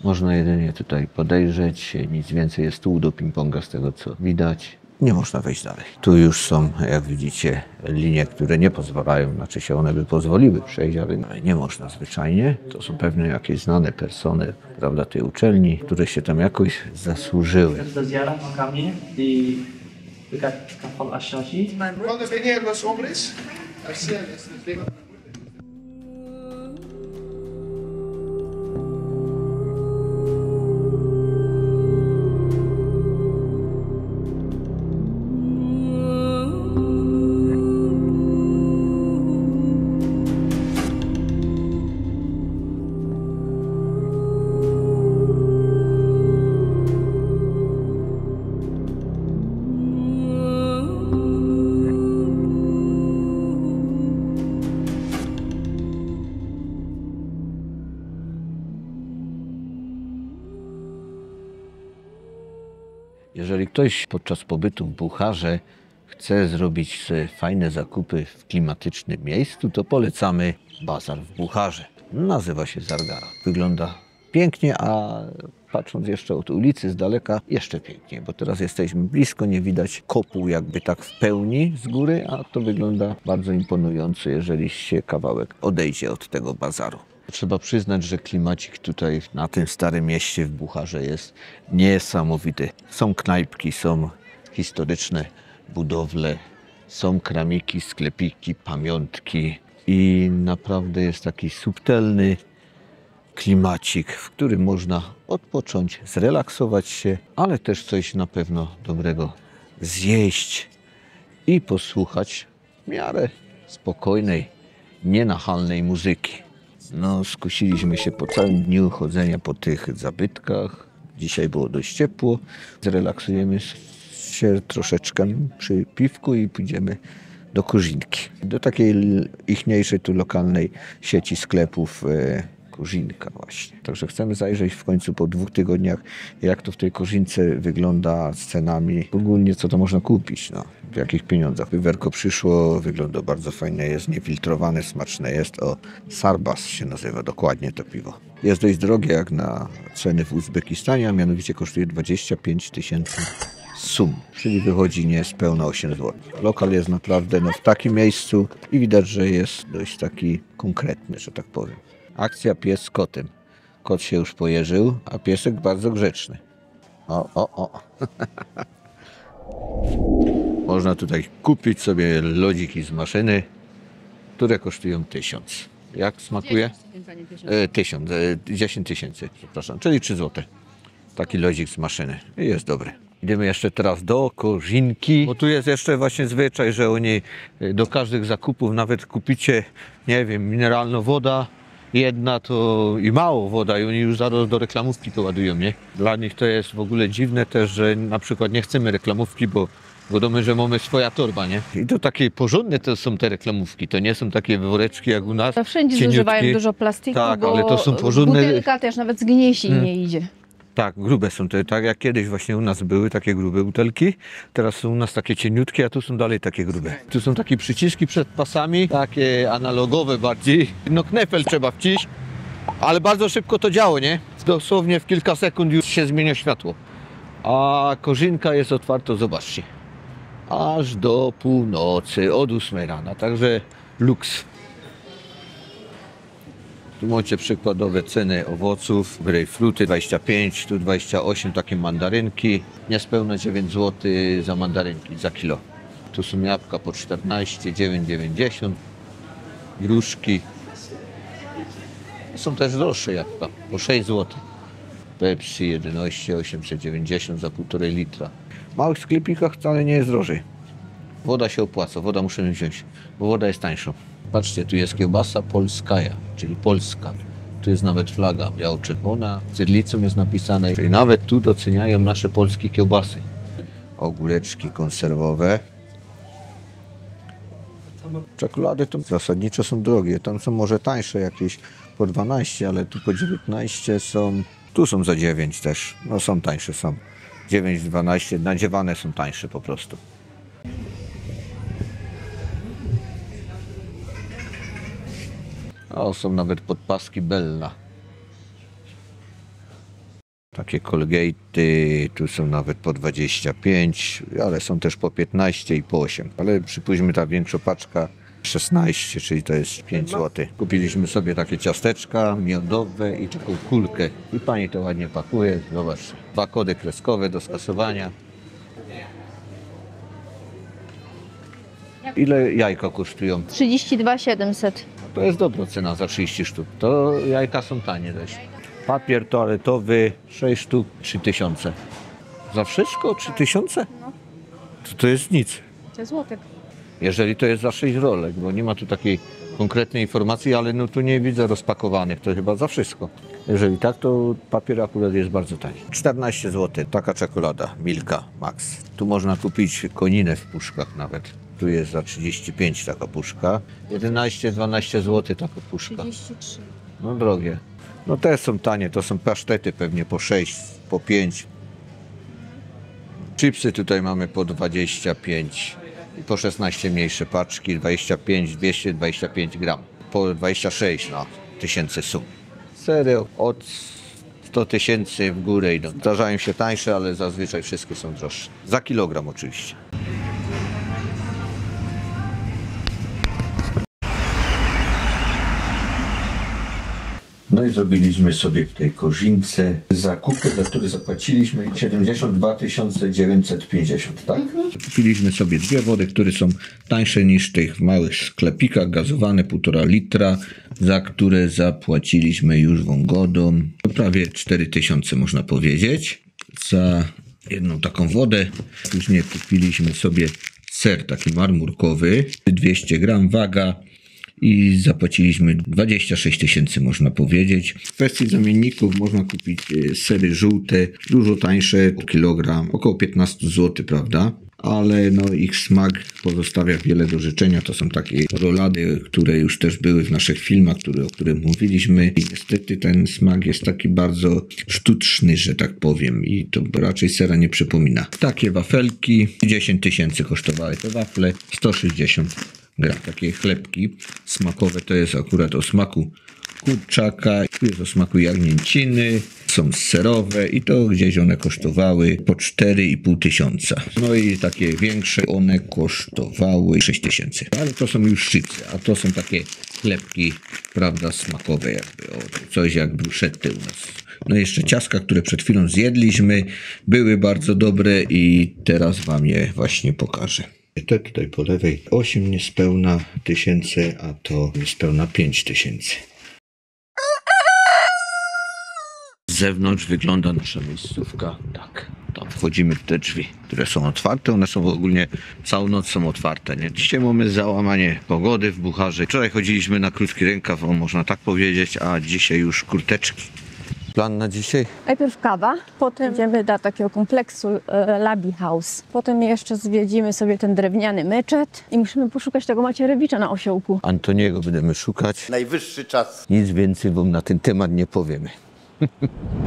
[SPEAKER 1] Można jedynie tutaj podejrzeć, nic więcej, jest stół do ping-ponga z tego co widać. Nie można wejść dalej. Tu już są, jak widzicie, linie, które nie pozwalają, znaczy się one by pozwoliły przejść, ale nie można zwyczajnie. To są pewnie jakieś znane persony, prawda, tej uczelni, które się tam jakoś zasłużyły. Jeżeli ktoś podczas pobytu w Bucharze chce zrobić sobie fajne zakupy w klimatycznym miejscu, to polecamy bazar w Bucharze. Nazywa się Zargara. Wygląda pięknie, a patrząc jeszcze od ulicy z daleka, jeszcze piękniej, bo teraz jesteśmy blisko, nie widać kopuł jakby tak w pełni z góry, a to wygląda bardzo imponująco, jeżeli się kawałek odejdzie od tego bazaru. Trzeba przyznać, że klimacik tutaj na tym starym mieście w Bucharze jest niesamowity. Są knajpki, są historyczne budowle, są kramiki, sklepiki, pamiątki i naprawdę jest taki subtelny klimacik, w którym można odpocząć, zrelaksować się, ale też coś na pewno dobrego zjeść i posłuchać w miarę spokojnej, nienachalnej muzyki. No, skusiliśmy się po całym dniu chodzenia po tych zabytkach. Dzisiaj było dość ciepło. Zrelaksujemy się troszeczkę przy piwku i pójdziemy do Kożinki. Do takiej ichniejszej, tu lokalnej sieci sklepów Kożinka właśnie. Także chcemy zajrzeć w końcu po 2 tygodniach, jak to w tej Kożince wygląda z cenami. Ogólnie co to można kupić, no, w jakich pieniądzach. Piwerko przyszło, wygląda bardzo fajne, jest niefiltrowane, smaczne jest. O, Sarbas się nazywa dokładnie to piwo. Jest dość drogie jak na ceny w Uzbekistanie, a mianowicie kosztuje 25 000 sum, czyli wychodzi niespełna 8 zł. Lokal jest naprawdę w takim miejscu i widać, że jest dość taki konkretny, że tak powiem. Akcja pies z kotem. Kot się już pojeżył, a piesek bardzo grzeczny. O. Można tutaj kupić sobie lodziki z maszyny, które kosztują 1000. Jak smakuje? 10 000, przepraszam, czyli 3 zł. Taki lodzik z maszyny i jest dobry. Idziemy jeszcze teraz do Kożinki, bo tu jest jeszcze właśnie zwyczaj, że oni do każdych zakupów nawet kupicie, nie wiem, mineralna woda, jedna to i mało woda i oni już zaraz do reklamówki to ładują, nie? Dla nich to jest w ogóle dziwne też, że na przykład nie chcemy reklamówki, bo wiadomo, że mamy swoja torba, nie? I to takie porządne to są te reklamówki, to nie są takie woreczki jak u nas.
[SPEAKER 2] To wszędzie
[SPEAKER 1] cieniutkie.
[SPEAKER 2] zużywają dużo plastiku,
[SPEAKER 1] tak,
[SPEAKER 2] bo
[SPEAKER 1] ale to są porządne.
[SPEAKER 2] butelka też nawet zgnieści nie idzie.
[SPEAKER 1] Tak, grube są te, tak jak kiedyś właśnie u nas były takie grube butelki, teraz są u nas takie cieniutkie, a tu są dalej takie grube. Tu są takie przyciski przed pasami, takie analogowe bardziej. No knefel trzeba wciść, ale bardzo szybko to działo, nie? Dosłownie w kilka sekund już się zmienia światło. A Kożinka jest otwarta, zobaczcie, aż do północy, od 8 rana, także luks. Tu macie przykładowe ceny owoców, grejpfruty 25, tu 28, takie mandarynki, niespełna 9 zł za mandarynki za kilo. Tu są jabłka po 14, 9,90, gruszki. Są też droższe jabłka, po 6 zł. Pepsi 11, 890 za 1,5 litra. W małych sklepikach wcale nie jest drożej. Woda się opłaca, woda musimy wziąć, bo woda jest tańsza. Patrzcie, tu jest kiełbasa polskaja, czyli polska. Tu jest nawet flaga biało-czerwona, cyrlicą jest napisane. Czyli nawet tu doceniają nasze polskie kiełbasy. Ogóreczki konserwowe. Czekolady to zasadniczo są drogie. Tam są może tańsze jakieś po 12, ale tu po 19 są. Tu są za 9 też. No są tańsze, są. 9-12, nadziewane są tańsze po prostu. O, są nawet podpaski Bella. Takie Colgate'y, tu są nawet po 25, ale są też po 15 i po 8. Ale przypuśćmy, ta większa paczka 16, czyli to jest 5 zł. Kupiliśmy sobie takie ciasteczka miodowe i taką kulkę. I pani to ładnie pakuje, zobacz. 2 kody kreskowe do skasowania. Ile jajka kosztują?
[SPEAKER 9] 32 700.
[SPEAKER 1] To jest dobra cena za 30 sztuk. To jajka są tanie dość. Papier toaletowy 6 sztuk 3000. Za wszystko 3000?
[SPEAKER 9] No.
[SPEAKER 1] To jest nic.
[SPEAKER 9] To złotek.
[SPEAKER 1] Jeżeli to jest za 6 rolek, bo nie ma tu takiej konkretnej informacji, ale no tu nie widzę rozpakowanych, to chyba za wszystko. Jeżeli tak, to papier akurat jest bardzo tani. 14 zł, taka czekolada, Milka Max. Tu można kupić koninę w puszkach nawet. Tu jest za 35 taka puszka. 11-12 zł taka puszka.
[SPEAKER 9] 33.
[SPEAKER 1] No drogie. No te są tanie, to są pasztety pewnie po 6, po 5. Chipsy tutaj mamy po 25 i po 16 mniejsze paczki, 25, 225 gram. Po 26 no, tysięcy sum. Serio, od 100 000 w górę idą. Zdarzają się tańsze, ale zazwyczaj wszystkie są droższe. Za kilogram oczywiście. No i zrobiliśmy sobie w tej korzince zakupy, za które zapłaciliśmy 72 950, tak? Kupiliśmy sobie 2 wody, które są tańsze niż w tych małych sklepikach, gazowane 1,5 litra, za które zapłaciliśmy już wągodą prawie 4000 można powiedzieć. Za jedną taką wodę. Później kupiliśmy sobie ser taki marmurkowy, 200 gram waga. I zapłaciliśmy 26 000 można powiedzieć. W kwestii zamienników można kupić sery żółte, dużo tańsze, kilogram, około 15 zł, prawda? Ale no ich smak pozostawia wiele do życzenia. To są takie rolady, które już też były w naszych filmach, o których mówiliśmy. I niestety ten smak jest taki bardzo sztuczny, że tak powiem. I to raczej sera nie przypomina. Takie wafelki, 10 000 kosztowały te wafle, 160 gram. Takie chlebki smakowe, to jest akurat o smaku kurczaka, tu jest o smaku jagnięciny, są serowe i to gdzieś one kosztowały po 4500. No i takie większe, one kosztowały 6000. Ale to są już szczypce, a to są takie chlebki, prawda, smakowe jakby, coś jak bruszety u nas. No i jeszcze ciastka, które przed chwilą zjedliśmy, były bardzo dobre i teraz wam je właśnie pokażę. Te tutaj po lewej 8 niespełna tysięcy, a to niespełna 5000. Z zewnątrz wygląda nasza miejscówka tak. Tam wchodzimy w te drzwi, które są otwarte. One są ogólnie całą noc są otwarte. Nie? Dzisiaj mamy załamanie pogody w Bucharze. Wczoraj chodziliśmy na krótki rękaw, można tak powiedzieć, a dzisiaj już kurteczki. Plan na dzisiaj?
[SPEAKER 9] Najpierw kawa, potem idziemy do takiego kompleksu Labi House. Potem jeszcze zwiedzimy sobie ten drewniany meczet i musimy poszukać tego Macierewicza na osiołku.
[SPEAKER 1] Antoniego będziemy szukać.
[SPEAKER 7] Najwyższy czas.
[SPEAKER 1] Nic więcej wam na ten temat nie powiemy.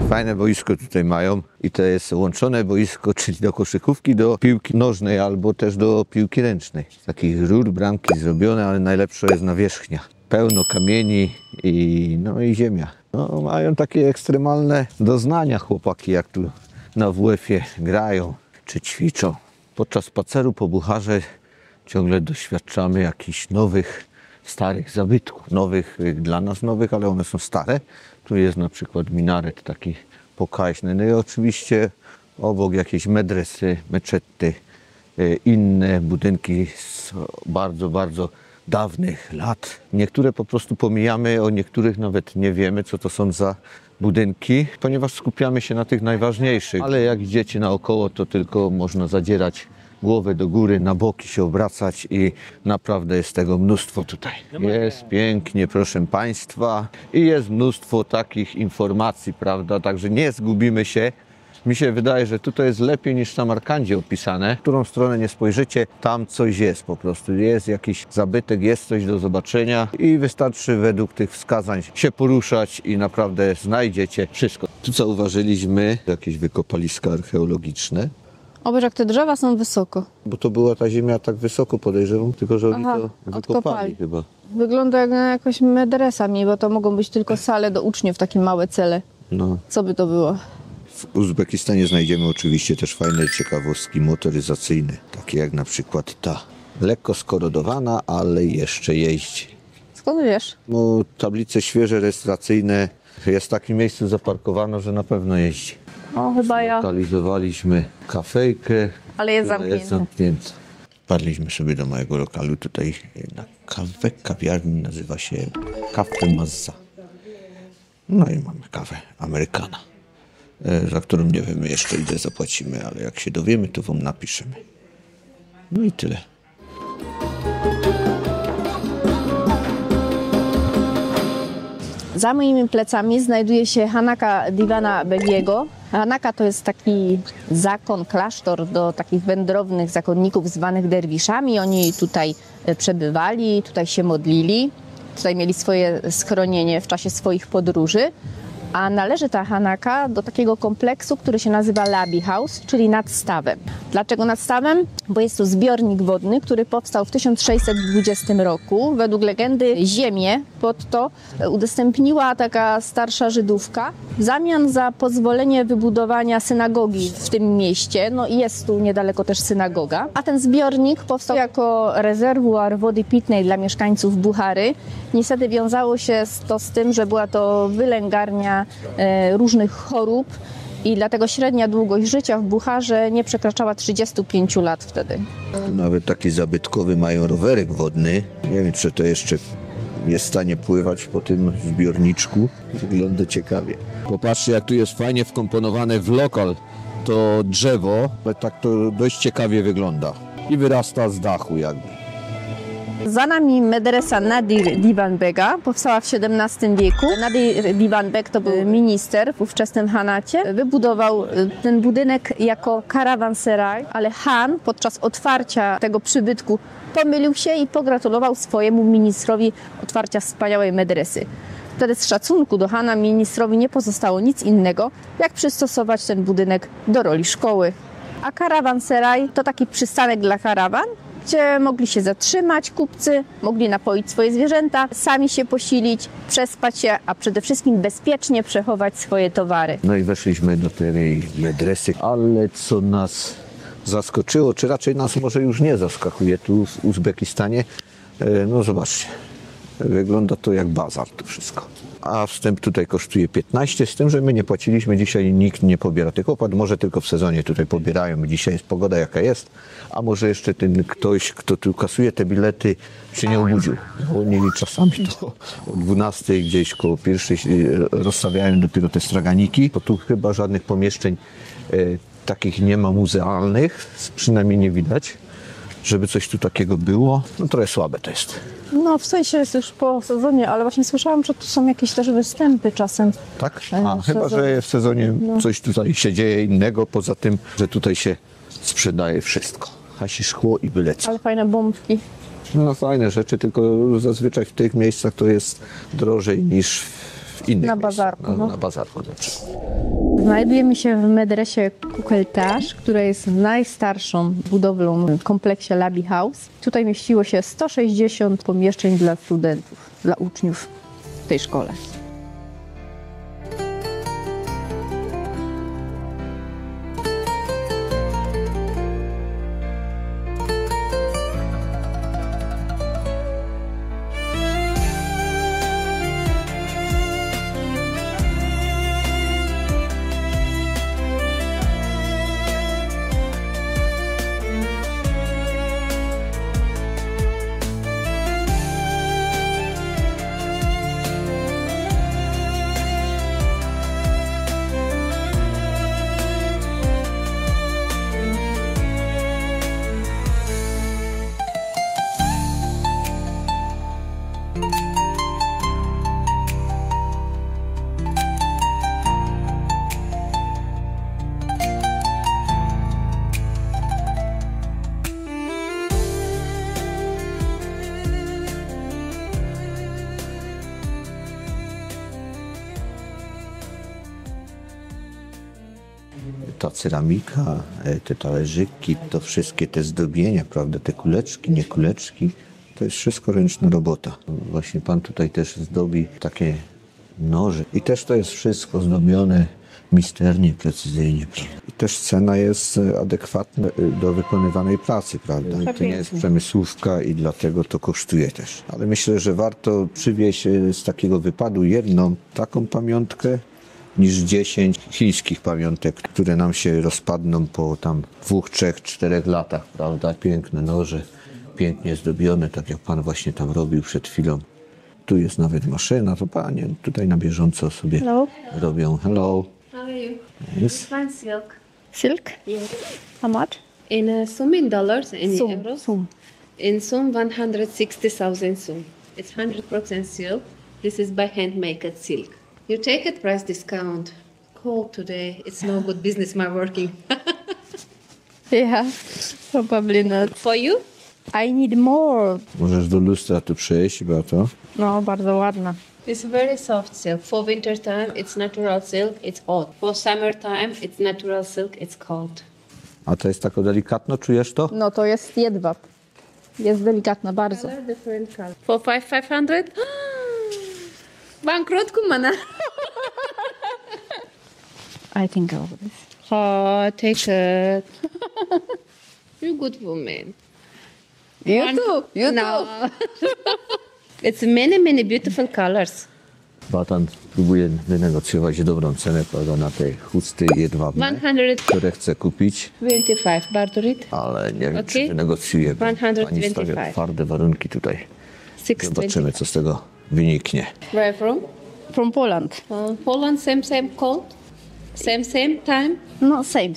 [SPEAKER 1] Fajne boisko tutaj mają i to jest łączone boisko, czyli do koszykówki, do piłki nożnej albo też do piłki ręcznej. Z takich rur, bramki zrobione, ale najlepsza jest nawierzchnia. Pełno kamieni i ziemia. No, mają takie ekstremalne doznania chłopaki, jak tu na WF-ie grają czy ćwiczą. Podczas spaceru po Bucharze ciągle doświadczamy jakichś nowych, starych zabytków. Nowych, dla nas nowych, ale one są stare. Tu jest na przykład minaret taki pokaźny. No i oczywiście obok jakieś medresy, meczety, inne budynki z bardzo, bardzo dawnych lat. Niektóre po prostu pomijamy, o niektórych nawet nie wiemy, co to są za budynki, ponieważ skupiamy się na tych najważniejszych. Ale jak idziecie naokoło, to tylko można zadzierać głowę do góry, na boki się obracać i naprawdę jest tego mnóstwo tutaj. Jest pięknie, proszę Państwa, i jest mnóstwo takich informacji, prawda, także nie zgubimy się. Mi się wydaje, że tutaj jest lepiej niż w Samarkandzie opisane. W którą stronę nie spojrzycie, tam coś jest po prostu. Jest jakiś zabytek, jest coś do zobaczenia i wystarczy według tych wskazań się poruszać i naprawdę znajdziecie wszystko. Tu zauważyliśmy jakieś wykopaliska archeologiczne,
[SPEAKER 9] Obecnie jak te drzewa są wysoko.
[SPEAKER 1] bo to była ta ziemia tak wysoko, podejrzewam, tylko że oni
[SPEAKER 9] Aha,
[SPEAKER 1] to wykopali
[SPEAKER 9] odkopali.
[SPEAKER 1] chyba.
[SPEAKER 9] Wygląda jak na jakąś medresa mi, bo to mogą być tylko sale do uczniów, takie małe cele.
[SPEAKER 1] No.
[SPEAKER 9] Co by to było?
[SPEAKER 1] W Uzbekistanie znajdziemy oczywiście też fajne ciekawostki motoryzacyjne, takie jak na przykład ta. Lekko skorodowana, ale jeszcze jeździ.
[SPEAKER 9] Skąd wiesz?
[SPEAKER 1] No, tablice świeże, rejestracyjne. Jest w takim miejscu zaparkowano, że na pewno jeździ.
[SPEAKER 9] O, chyba ja.
[SPEAKER 1] Lokalizowaliśmy kafejkę.
[SPEAKER 9] Ale jest
[SPEAKER 1] która jest
[SPEAKER 9] zamknięta.
[SPEAKER 1] zamknięta. Wpadliśmy sobie do mojego lokalu tutaj na kawę. Kawiarni nazywa się Cafe Mazza. No i mamy kawę Amerykana, za którą nie wiemy jeszcze ile zapłacimy, ale jak się dowiemy, to wam napiszemy. No i tyle.
[SPEAKER 9] Za moimi plecami znajduje się Hanaka Divana Begiego. Hanaka to jest taki zakon, klasztor do takich wędrownych zakonników zwanych derwiszami. Oni tutaj przebywali, tutaj się modlili, tutaj mieli swoje schronienie w czasie swoich podróży. A należy ta Hanaka do takiego kompleksu, który się nazywa Labi House, czyli nad stawem. Dlaczego nad stawem? Bo jest to zbiornik wodny, który powstał w 1620 roku. Według legendy ziemię pod to udostępniła taka starsza Żydówka w zamian za pozwolenie wybudowania synagogi w tym mieście. No i jest tu niedaleko też synagoga. A ten zbiornik powstał jako rezerwuar wody pitnej dla mieszkańców Buchary. Niestety wiązało się to z tym, że była to wylęgarnia różnych chorób i dlatego średnia długość życia w Bucharze nie przekraczała 35 lat wtedy.
[SPEAKER 1] Tu nawet taki zabytkowy mają rowerek wodny. Nie wiem, czy to jeszcze jest w stanie pływać po tym zbiorniczku. Wygląda ciekawie. Popatrzcie, jak tu jest fajnie wkomponowane w lokal to drzewo, ale tak to dość ciekawie wygląda. I wyrasta z dachu jakby.
[SPEAKER 9] Za nami medresa Nadir Divanbega, powstała w XVII wieku. Nadir Divanbeg to był minister w ówczesnym Hanacie. Wybudował ten budynek jako karawanseraj, ale Han podczas otwarcia tego przybytku pomylił się i pogratulował swojemu ministrowi otwarcia wspaniałej medresy. Wtedy z szacunku do Hana ministrowi nie pozostało nic innego, jak przystosować ten budynek do roli szkoły. A karawanseraj to taki przystanek dla karawan, gdzie mogli się zatrzymać kupcy, mogli napoić swoje zwierzęta, sami się posilić, przespać się, a przede wszystkim bezpiecznie przechować swoje towary.
[SPEAKER 1] No i weszliśmy do tej medresy, ale co nas zaskoczyło, czy raczej nas może już nie zaskakuje tu w Uzbekistanie, no zobaczcie, wygląda to jak bazar to wszystko. A wstęp tutaj kosztuje 15, z tym, że my nie płaciliśmy, dzisiaj nikt nie pobiera tych opłat, może tylko w sezonie tutaj pobierają, dzisiaj jest pogoda jaka jest, a może jeszcze ten ktoś, kto tu kasuje te bilety, się nie obudził. Oni czasami to o 12 gdzieś koło pierwszej rozstawiają dopiero te straganiki, bo tu chyba żadnych pomieszczeń takich nie ma muzealnych, przynajmniej nie widać, żeby coś tu takiego było. No trochę słabe to jest.
[SPEAKER 9] No w sensie jest już po sezonie, ale właśnie słyszałam, że tu są jakieś też występy czasem.
[SPEAKER 1] Tak? A chyba, że w sezonie coś tutaj się dzieje innego, poza tym, że tutaj się sprzedaje wszystko. Hasi szkło i byle co.
[SPEAKER 9] Ale fajne bombki.
[SPEAKER 1] No fajne rzeczy, tylko zazwyczaj w tych miejscach to jest drożej niż w innych
[SPEAKER 9] Na
[SPEAKER 1] miejscach.
[SPEAKER 9] bazarku, no.
[SPEAKER 1] Na bazarku na przykład.
[SPEAKER 2] Znajdujemy się w medresie Kukeltasz, która jest najstarszą budowlą w kompleksie Labi House. Tutaj mieściło się 160 pomieszczeń dla studentów, dla uczniów w tej szkole.
[SPEAKER 1] ta ceramika, te talerzyki, to wszystkie te zdobienia, prawda, te kuleczki, nie kuleczki, to jest wszystko ręczna robota. Właśnie pan tutaj też zdobi takie noże i też to jest wszystko zdobione misternie, precyzyjnie, prawda. I też cena jest adekwatna do wykonywanej pracy, prawda. To nie jest przemysłówka i dlatego to kosztuje też. Ale myślę, że warto przywieźć z takiego wypadu jedną taką pamiątkę, niż 10 chińskich pamiątek, które nam się rozpadną po tam 2, 3, 4 latach, prawda. Piękne noże, pięknie zdobione, tak jak pan właśnie tam robił przed chwilą. Tu jest nawet maszyna, to panie tutaj na bieżąco sobie robią. Hello.
[SPEAKER 10] How are you?
[SPEAKER 1] Yes.
[SPEAKER 10] Fine silk.
[SPEAKER 9] Silk?
[SPEAKER 10] Yes.
[SPEAKER 9] How much?
[SPEAKER 10] In sum in dollars and
[SPEAKER 9] Sum,
[SPEAKER 10] euros.
[SPEAKER 9] sum.
[SPEAKER 10] In sum 160,000 sum. It's 100% silk. This is by handmade silk. You take a price discount. Cold today. It's no good business my working.
[SPEAKER 9] Yeah, probably not.
[SPEAKER 10] For you?
[SPEAKER 9] I need more.
[SPEAKER 1] Możesz do lustra tu przejść, Beato.
[SPEAKER 9] No, bardzo ładna.
[SPEAKER 10] It's very soft silk. For winter time, it's natural silk. It's hot. For summer time, it's natural silk. It's cold.
[SPEAKER 1] A to jest tak delikatno, czujesz to?
[SPEAKER 9] No to jest jedwab. Jest delikatna bardzo.
[SPEAKER 10] Color, different color. For 500? Bankrupt kumana.
[SPEAKER 9] I think of this.
[SPEAKER 10] Oh, take it. You good woman.
[SPEAKER 9] You too. You
[SPEAKER 10] No. It's many beautiful colors.
[SPEAKER 1] Batan próbuje wynegocjować dobrą cenę, prawda, na te chusty jedwabne,
[SPEAKER 10] 125
[SPEAKER 1] które chce kupić,
[SPEAKER 10] Bardorit.
[SPEAKER 1] ale nie wiem,
[SPEAKER 10] Okay.
[SPEAKER 1] czy wynegocjuje. bo
[SPEAKER 10] 125.
[SPEAKER 1] Pani stawia twarde warunki tutaj.
[SPEAKER 10] 620.
[SPEAKER 1] Zobaczymy, co z tego wyniknie.
[SPEAKER 10] Where from?
[SPEAKER 9] From Poland.
[SPEAKER 10] Poland, same cold? Same time?
[SPEAKER 9] No, same.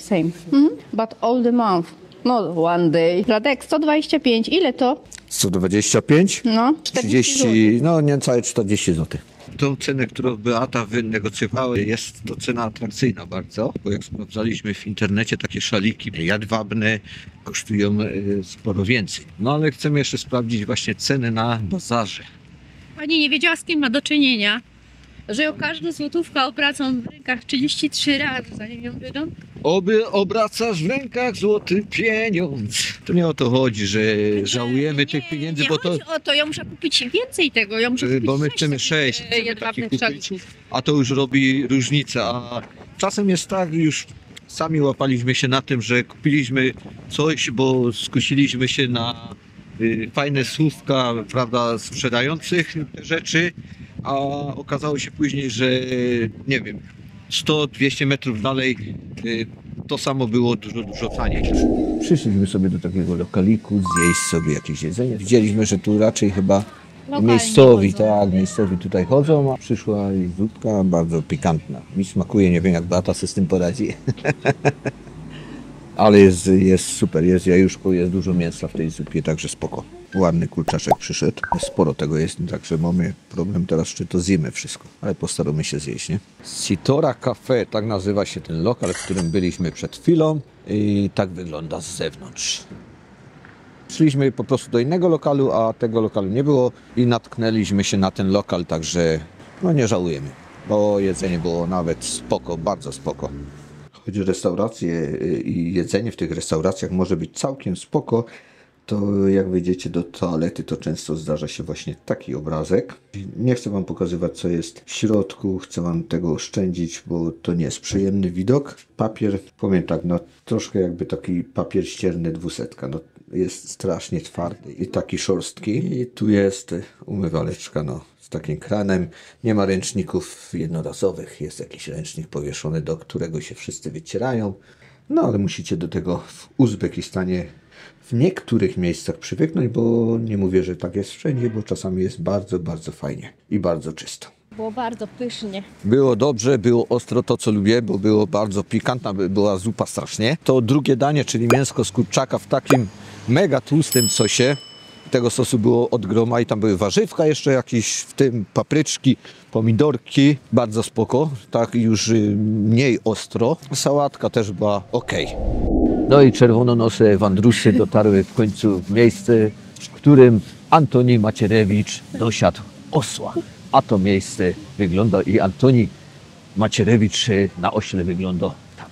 [SPEAKER 9] But all the month. Not one day. Radek, 125. Ile to?
[SPEAKER 1] 125?
[SPEAKER 9] No,
[SPEAKER 1] 30, no niecałe 40 zł. Tą cenę, którą Beata wynegocjowała, jest to cena atrakcyjna bardzo, bo jak sprawdzaliśmy w internecie, takie szaliki jadwabne kosztują sporo więcej. No ale chcemy jeszcze sprawdzić właśnie ceny na bazarze.
[SPEAKER 8] Pani nie wiedziała, z kim ma do czynienia. Że ją każda złotówka obracą w rękach 33 razy, zanim ją wydą.
[SPEAKER 1] Oby obracasz w rękach złoty pieniądz. To nie o to chodzi, że żałujemy tych pieniędzy,
[SPEAKER 8] nie
[SPEAKER 1] bo to...
[SPEAKER 8] chodzi o to, ja muszę kupić więcej tego, ja muszę kupić
[SPEAKER 1] Bo my
[SPEAKER 8] 6
[SPEAKER 1] chcemy
[SPEAKER 8] takich,
[SPEAKER 1] 6 chcemy
[SPEAKER 8] jedwabnych
[SPEAKER 1] takich kupić,
[SPEAKER 8] szalików.
[SPEAKER 1] a to już robi różnicę. A czasem jest tak, już sami łapaliśmy się na tym, że kupiliśmy coś, bo skusiliśmy się na fajne słówka, prawda, sprzedających te rzeczy, a okazało się później, że nie wiem, 100-200 metrów dalej to samo było dużo taniej. Przyszliśmy sobie do takiego lokaliku, zjeść sobie jakieś jedzenie. Widzieliśmy, że tu raczej chyba miejscowi, tak, miejscowi tutaj chodzą, a przyszła zupka bardzo pikantna. Mi smakuje, nie wiem jak Beata sobie z tym poradzi. Ale jest super, jest jajuszko, jest dużo mięsa w tej zupie, także spoko. Ładny kurczaczek przyszedł, sporo tego jest, także mamy problem teraz, czy to zjemy wszystko, ale postaramy się zjeść, nie? Sitora Cafe, tak nazywa się ten lokal, w którym byliśmy przed chwilą i tak wygląda z zewnątrz. Szliśmy po prostu do innego lokalu, a tego lokalu nie było i natknęliśmy się na ten lokal, także no nie żałujemy, bo jedzenie było nawet spoko, bardzo spoko. Choć restauracje i jedzenie w tych restauracjach może być całkiem spoko, to jak wejdziecie do toalety, to często zdarza się właśnie taki obrazek. Nie chcę wam pokazywać, co jest w środku, chcę wam tego oszczędzić, bo to nie jest przyjemny widok. Papier, powiem tak, no troszkę jakby taki papier ścierny 200, no jest strasznie twardy i taki szorstki. I tu jest umywaleczka, no z takim kranem. Nie ma ręczników jednorazowych, jest jakiś ręcznik powieszony, do którego się wszyscy wycierają. No ale musicie do tego w Uzbekistanie w niektórych miejscach przywyknąć, bo nie mówię, że tak jest wszędzie, bo czasami jest bardzo, bardzo fajnie i bardzo czysto.
[SPEAKER 9] Było bardzo pysznie.
[SPEAKER 1] Było dobrze, było ostro, to co lubię, bo było bardzo pikantna, była zupa strasznie. To drugie danie, czyli mięsko z kurczaka w takim mega tłustym sosie. Tego sosu było od groma i tam były warzywka jeszcze jakieś, w tym papryczki, pomidorki, bardzo spoko, tak już mniej ostro. Sałatka też była ok. No i czerwononosze wandrusy dotarły w końcu w miejsce, w którym Antoni Macierewicz dosiadł osła. A to miejsce wygląda i Antoni Macierewicz na ośle wygląda tak.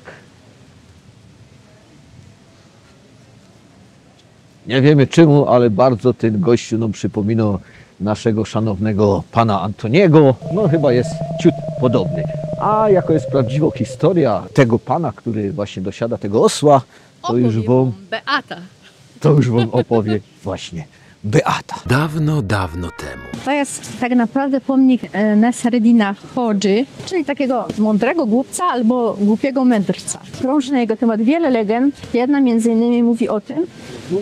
[SPEAKER 1] Nie wiemy czemu, ale bardzo ten gościu nam przypominał naszego szanownego pana Antoniego. No chyba jest ciut podobny. A jaka jest prawdziwa historia tego pana, który właśnie dosiada tego osła, to już wam opowie właśnie Beata.
[SPEAKER 11] Dawno, dawno temu.
[SPEAKER 9] To jest tak naprawdę pomnik Nasreddina Hodży, czyli takiego mądrego głupca albo głupiego mędrca. Krąży na jego temat wiele legend. Jedna między innymi mówi o tym,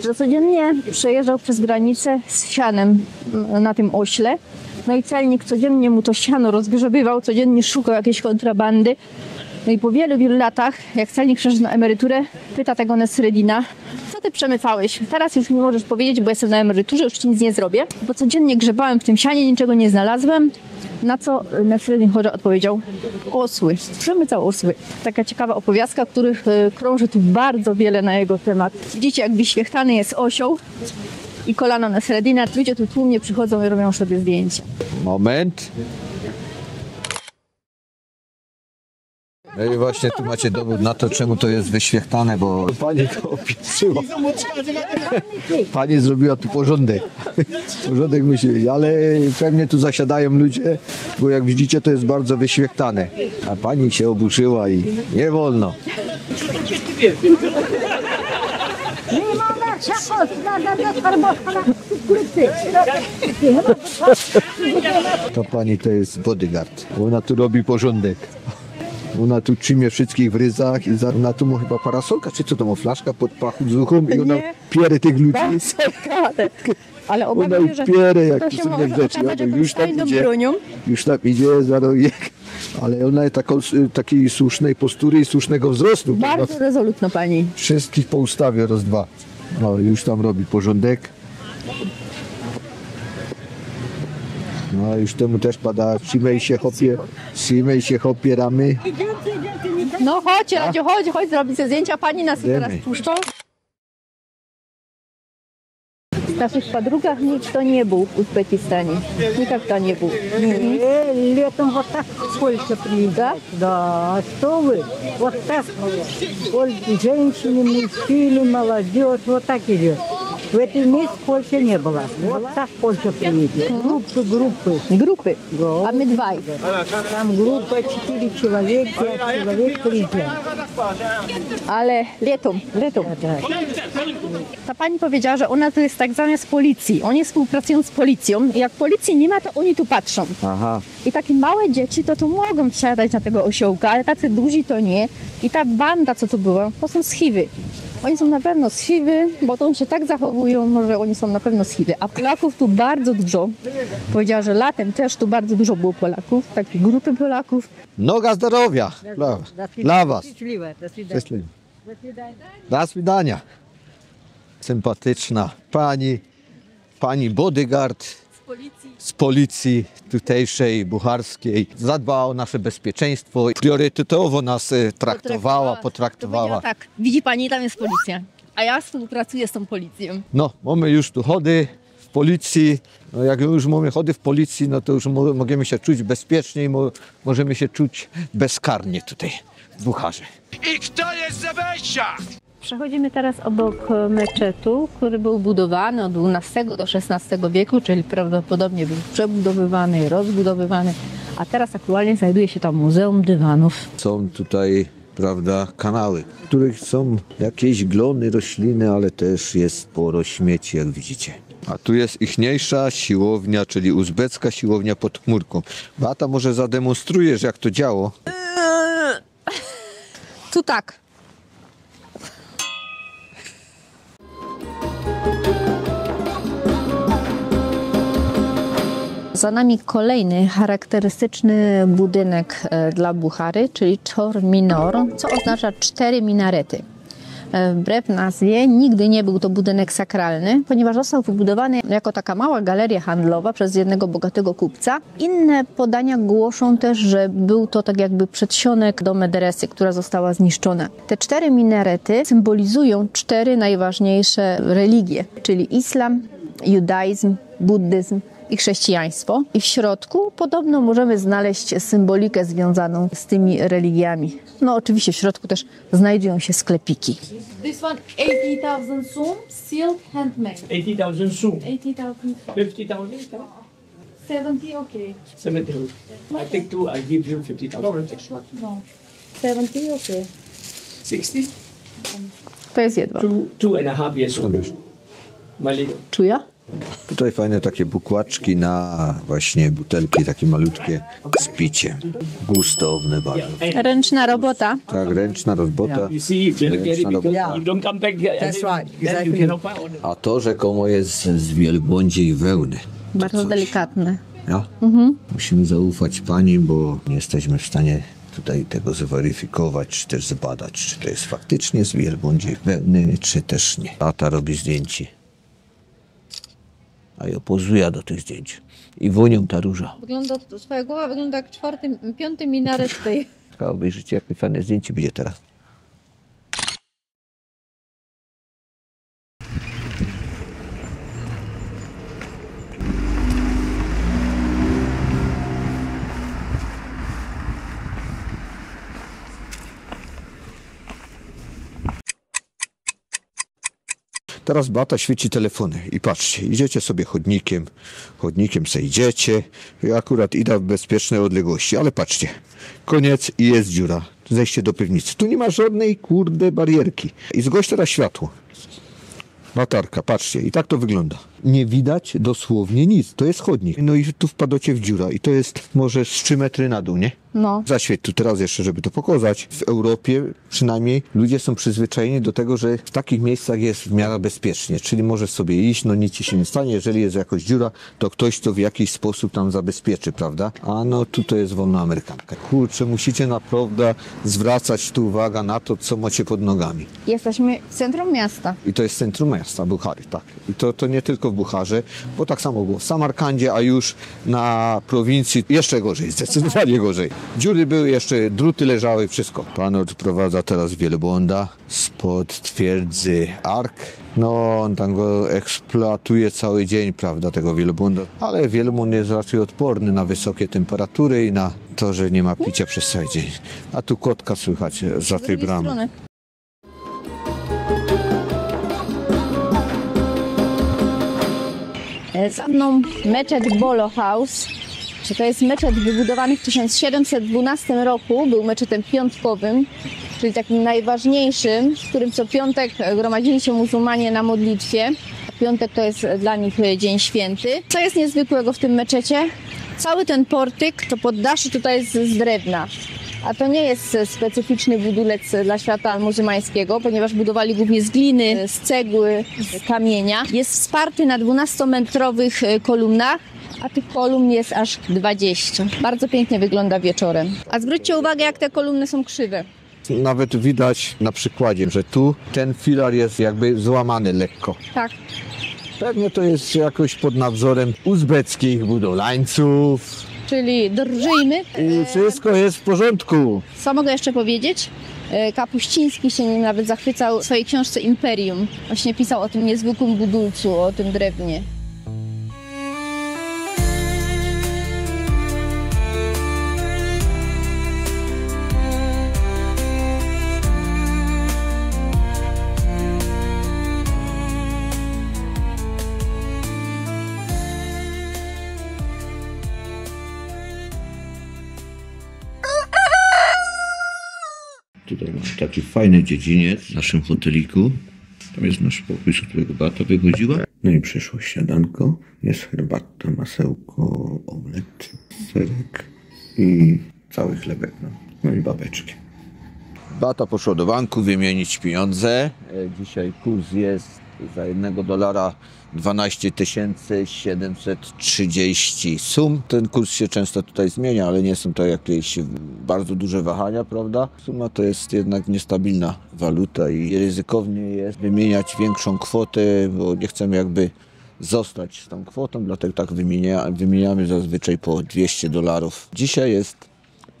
[SPEAKER 9] że codziennie przejeżdżał przez granicę z sianem na tym ośle. No i celnik codziennie mu to siano rozgrzebywał, codziennie szukał jakiejś kontrabandy. No i po wielu, wielu latach, jak celnik przeszedł na emeryturę, pyta tego Nasreddina: co ty przemycałeś? Teraz już mi możesz powiedzieć, bo jestem na emeryturze, już ci nic nie zrobię, bo codziennie grzebałem w tym sianie, niczego nie znalazłem. Na co Nasreddin Hodża odpowiedział: osły. Przemycał osły. Taka ciekawa opowiastka, których krąży tu bardzo wiele na jego temat. Widzicie, jak wyświechtany jest osioł i kolano Nasreddina. Ludzie tu tłumnie przychodzą i robią sobie zdjęcia.
[SPEAKER 1] Moment. No i właśnie tu macie dowód na to, czemu to jest wyświechtane, bo pani to opisała. Pani zrobiła tu porządek. Porządek myśli, ale pewnie tu zasiadają ludzie, bo jak widzicie, to jest bardzo wyświechtane. A pani się oburzyła i nie wolno. To pani to jest bodyguard. Ona tu robi porządek. Ona tu trzymie wszystkich w ryzach i ona tu ma chyba parasolka, czy co to ma, flaszka pod pachuzuchą i ona pierze tych ludzi.
[SPEAKER 9] Ale
[SPEAKER 1] Ona
[SPEAKER 9] obawiam się, że
[SPEAKER 1] pierze, jak
[SPEAKER 9] to
[SPEAKER 1] tu
[SPEAKER 9] się
[SPEAKER 1] są
[SPEAKER 9] może
[SPEAKER 1] rzeczy.
[SPEAKER 9] okazać
[SPEAKER 1] Już tam
[SPEAKER 9] fajną
[SPEAKER 1] idzie,
[SPEAKER 9] bronią.
[SPEAKER 1] już tam idzie za rojek. Ale ona jest takiej słusznej postury i słusznego wzrostu.
[SPEAKER 9] Bardzo rezolutna pani.
[SPEAKER 1] Wszystkich po ustawie raz, dwa. No już tam robi porządek. No już temu też pada, trzymaj się hopie ramy.
[SPEAKER 9] No chodź, Radziu, chodź zrobić sobie zdjęcia. Pani nas teraz puszczą. W naszych podrógach nikt to nie był w Uzbekistanie. Nikt to nie był.
[SPEAKER 12] Летом вот так сколько приедет. Да, что вы? Вот так. Женщины, мужчины, молодежь, вот так идет. В этом месяце Польши не было. Вот так Польша приедет.
[SPEAKER 9] Группы. А my dwaj.
[SPEAKER 12] Там группа 4 человек, 5 человек приезжают.
[SPEAKER 9] Ale letom. Ta pani powiedziała, że ona to jest tak zamiast policji. Oni współpracują z policją i jak policji nie ma, to oni tu patrzą.
[SPEAKER 1] Aha.
[SPEAKER 9] I takie małe dzieci to mogą wsiadać na tego osiołka, ale tacy duzi to nie. I ta banda, co tu była, to są Schiwy. Oni są na pewno Schiwy, bo to się tak zachowują, że oni są na pewno Schiwy. A Polaków tu bardzo dużo. Powiedziała, że latem też tu bardzo dużo było Polaków, takie grupy Polaków.
[SPEAKER 1] Noga zdrowia dla was. Do swidania. Sympatyczna pani bodyguard z policji tutejszej, bucharskiej. Zadbała o nasze bezpieczeństwo. Priorytetowo nas potraktowała.
[SPEAKER 9] Tak, widzi pani, tam jest policja. A ja współpracuję z tą policją.
[SPEAKER 1] No, mamy już tu chody w policji. No, jak już mamy chody w policji, no to już możemy się czuć bezpieczniej, możemy się czuć bezkarnie tutaj w Bucharze.
[SPEAKER 11] I kto jest za wejścia?
[SPEAKER 9] Przechodzimy teraz obok meczetu, który był budowany od XII do XVI wieku, czyli prawdopodobnie był przebudowywany, rozbudowywany, a teraz aktualnie znajduje się tam Muzeum Dywanów.
[SPEAKER 1] Są tutaj, prawda, kanały, w których są jakieś glony, rośliny, ale też jest sporo śmieci, jak widzicie. A tu jest ichniejsza siłownia, czyli uzbecka siłownia pod chmurką. Beata, może zademonstrujesz, jak to działo?
[SPEAKER 9] Tu tak. Za nami kolejny charakterystyczny budynek dla Buchary, czyli Chor Minor, co oznacza 4 minarety. Wbrew nazwie nigdy nie był to budynek sakralny, ponieważ został wybudowany jako taka mała galeria handlowa przez jednego bogatego kupca. Inne podania głoszą też, że był to tak jakby przedsionek do mederesy, która została zniszczona. Te 4 minarety symbolizują 4 najważniejsze religie, czyli islam, judaizm, buddyzm i chrześcijaństwo. I w środku podobno możemy znaleźć symbolikę związaną z tymi religiami. No oczywiście w środku też znajdują się sklepiki.
[SPEAKER 13] This one 80,000 soom, silk handmade.
[SPEAKER 4] 80,000 soon.
[SPEAKER 13] 80,000.
[SPEAKER 4] 50,000.
[SPEAKER 13] 70, okay.
[SPEAKER 4] 70. I take two, I give you 50,000.
[SPEAKER 13] No. 70, okay.
[SPEAKER 4] 60?
[SPEAKER 9] To jest jedno.
[SPEAKER 4] 2.5 years old. My little.
[SPEAKER 9] Czuja?
[SPEAKER 1] Tutaj fajne takie bukłaczki na właśnie butelki, takie malutkie z piciem. Gustowne bardzo.
[SPEAKER 9] Ręczna robota.
[SPEAKER 1] Tak, ręczna robota.
[SPEAKER 4] You see, very carry
[SPEAKER 1] Ręczna
[SPEAKER 4] because
[SPEAKER 1] robota.
[SPEAKER 4] you don't come back here.
[SPEAKER 12] That's right,
[SPEAKER 4] Then you cannot find.
[SPEAKER 1] A to rzekomo jest z wielbłądziej wełny.
[SPEAKER 9] Bardzo delikatne.
[SPEAKER 1] Ja? Musimy zaufać pani, bo nie jesteśmy w stanie tutaj tego zweryfikować, czy też zbadać, czy to jest faktycznie z wielbłądziej wełny, czy też nie. Tata robi zdjęcie. A ja pozuję do tych zdjęć. I wonią ta róża.
[SPEAKER 8] Wygląda, twoja głowa wygląda jak 5. minaret tej.
[SPEAKER 1] Obejrzyjcie, jakie fajne zdjęcie będzie teraz. Teraz Beata świeci telefony i patrzcie, idziecie sobie chodnikiem sobie idziecie i akurat idę w bezpiecznej odległości, ale patrzcie, koniec i jest dziura, zejście do piwnicy, tu nie ma żadnej kurde barierki i zgłoś teraz światło. Latarka, patrzcie, i tak to wygląda. Nie widać dosłownie nic, to jest chodnik. No i tu wpadacie w dziura i to jest może z 3 metry na dół, nie?
[SPEAKER 9] No.
[SPEAKER 1] Zaświeć tu teraz jeszcze, żeby to pokazać. W Europie przynajmniej ludzie są przyzwyczajeni do tego, że w takich miejscach jest w miarę bezpiecznie, czyli możesz sobie iść, no nic ci się nie stanie, jeżeli jest jakaś dziura, to ktoś to w jakiś sposób tam zabezpieczy, prawda? A no tutaj jest wolna amerykanka. Kurczę, musicie naprawdę zwracać tu uwagę na to, co macie pod nogami.
[SPEAKER 9] Jesteśmy w centrum miasta.
[SPEAKER 1] I to jest centrum miasta, Buchary, tak. I to nie tylko w Bucharze, bo tak samo było w Samarkandzie, a już na prowincji jeszcze gorzej, zdecydowanie gorzej. Dziury były, jeszcze druty leżały, wszystko. Pan odprowadza teraz wielbłąda spod twierdzy Ark. No, on tam go eksploatuje cały dzień, prawda, tego wielbłąda. Ale wielbłąd jest raczej odporny na wysokie temperatury i na to, że nie ma picia przez cały dzień. A tu kotka słychać za tej bramy.
[SPEAKER 9] Za mną meczet Bolo House. To jest meczet wybudowany w 1712 roku. Był meczetem piątkowym, czyli takim najważniejszym, w którym co piątek gromadzili się muzułmanie na modlitwie. Piątek to jest dla nich dzień święty. Co jest niezwykłego w tym meczecie? Cały ten portyk, to poddasze tutaj jest z drewna. A to nie jest specyficzny budulec dla świata muzułmańskiego, ponieważ budowali głównie z gliny, z cegły, z kamienia. Jest wsparty na 12-metrowych kolumnach, a tych kolumn jest aż 20. Bardzo pięknie wygląda wieczorem. A zwróćcie uwagę, jak te kolumny są krzywe.
[SPEAKER 1] Nawet widać na przykładzie, że tu ten filar jest jakby złamany lekko.
[SPEAKER 9] Tak.
[SPEAKER 1] Pewnie to jest jakoś pod nadzorem uzbeckich budowlańców.
[SPEAKER 9] Czyli drżyjmy.
[SPEAKER 1] I wszystko jest w porządku.
[SPEAKER 9] Co mogę jeszcze powiedzieć? Kapuściński się nim nawet zachwycał w swojej książce Imperium. Właśnie pisał o tym niezwykłym budulcu, o tym drewnie.
[SPEAKER 1] Tutaj mamy taki fajny dziedziniec w naszym hoteliku. Tam jest nasz pokój, z którego Beata wychodziła. No i przyszło śniadanko. Jest herbata, masełko, omlet, serek i cały chlebek. No i babeczki. Beata poszła do banku wymienić pieniądze. Dzisiaj kurs jest za $1 12 730 sum. Ten kurs się często tutaj zmienia, ale nie są to jakieś bardzo duże wahania, prawda? Suma to jest jednak niestabilna waluta i ryzykownie jest wymieniać większą kwotę, bo nie chcemy jakby zostać z tą kwotą, dlatego tak wymieniamy zazwyczaj po $200. Dzisiaj jest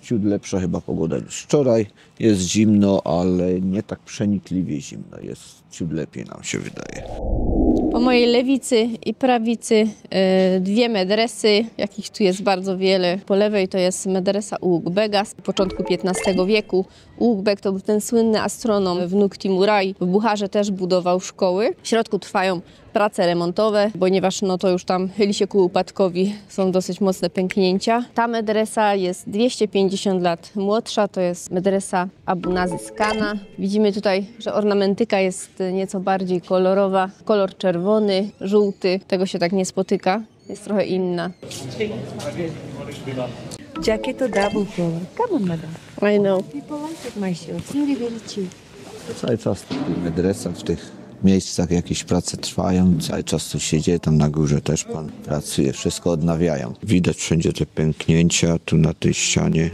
[SPEAKER 1] ciut lepsza chyba pogoda niż wczoraj. Jest zimno, ale nie tak przenikliwie zimno. Jest ciut lepiej, nam się wydaje.
[SPEAKER 9] Po mojej lewicy i prawicy dwie medresy, jakich tu jest bardzo wiele. Po lewej to jest medresa Ulugh-Bega z początku XV wieku. Ulugh-Beg to był ten słynny astronom, wnuk Timurai. W Bucharze też budował szkoły. W środku trwają prace remontowe, ponieważ no to już tam chyli się ku upadkowi, są dosyć mocne pęknięcia. Ta medresa jest 250 lat młodsza, to jest medresa Abu Nazy Kana. Widzimy tutaj, że ornamentyka jest nieco bardziej kolorowa. Kolor czerwony, żółty, tego się tak nie spotyka, jest trochę inna.
[SPEAKER 12] Jacket to double color. Come on, madam.
[SPEAKER 9] I know.
[SPEAKER 12] People like it, my show. It's really very cheap.
[SPEAKER 1] Cały czas w tych medresach, w tych miejscach jakieś prace trwają, cały czas coś się dzieje, tam na górze też pan pracuje, wszystko odnawiają. Widać wszędzie te pęknięcia, tu na tej ścianie.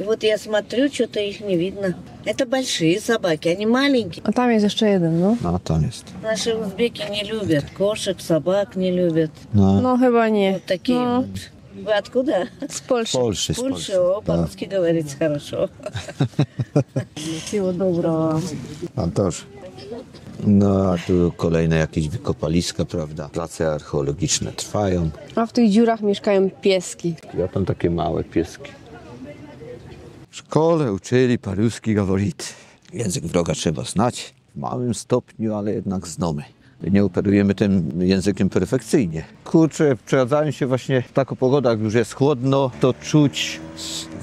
[SPEAKER 3] И вот я смотрю, что-то их не видно. Это большие собаки, они маленькие.
[SPEAKER 2] A tam jest jeszcze jeden, no.
[SPEAKER 1] No tam jest.
[SPEAKER 3] Наши узбеки не любят кошек, собак не любят.
[SPEAKER 2] No chyba nie.
[SPEAKER 3] Вот такие
[SPEAKER 2] No,
[SPEAKER 3] вот. Вы откуда?
[SPEAKER 2] z Polski.
[SPEAKER 1] Polszy,
[SPEAKER 3] С Польши. О, по-русски говорите хорошо.
[SPEAKER 12] Всего доброго.
[SPEAKER 1] Pan też. No a tu kolejne jakieś wykopaliska, prawda? Prace archeologiczne trwają.
[SPEAKER 2] A w tych dziurach mieszkają pieski.
[SPEAKER 1] Ja tam takie małe pieski. W szkole uczyli po-ruski говорить. Język wroga trzeba znać w małym stopniu, ale jednak znamy. Nie operujemy tym językiem perfekcyjnie. Kurczę, przechadzają się właśnie w taką pogodę, jak już jest chłodno, to czuć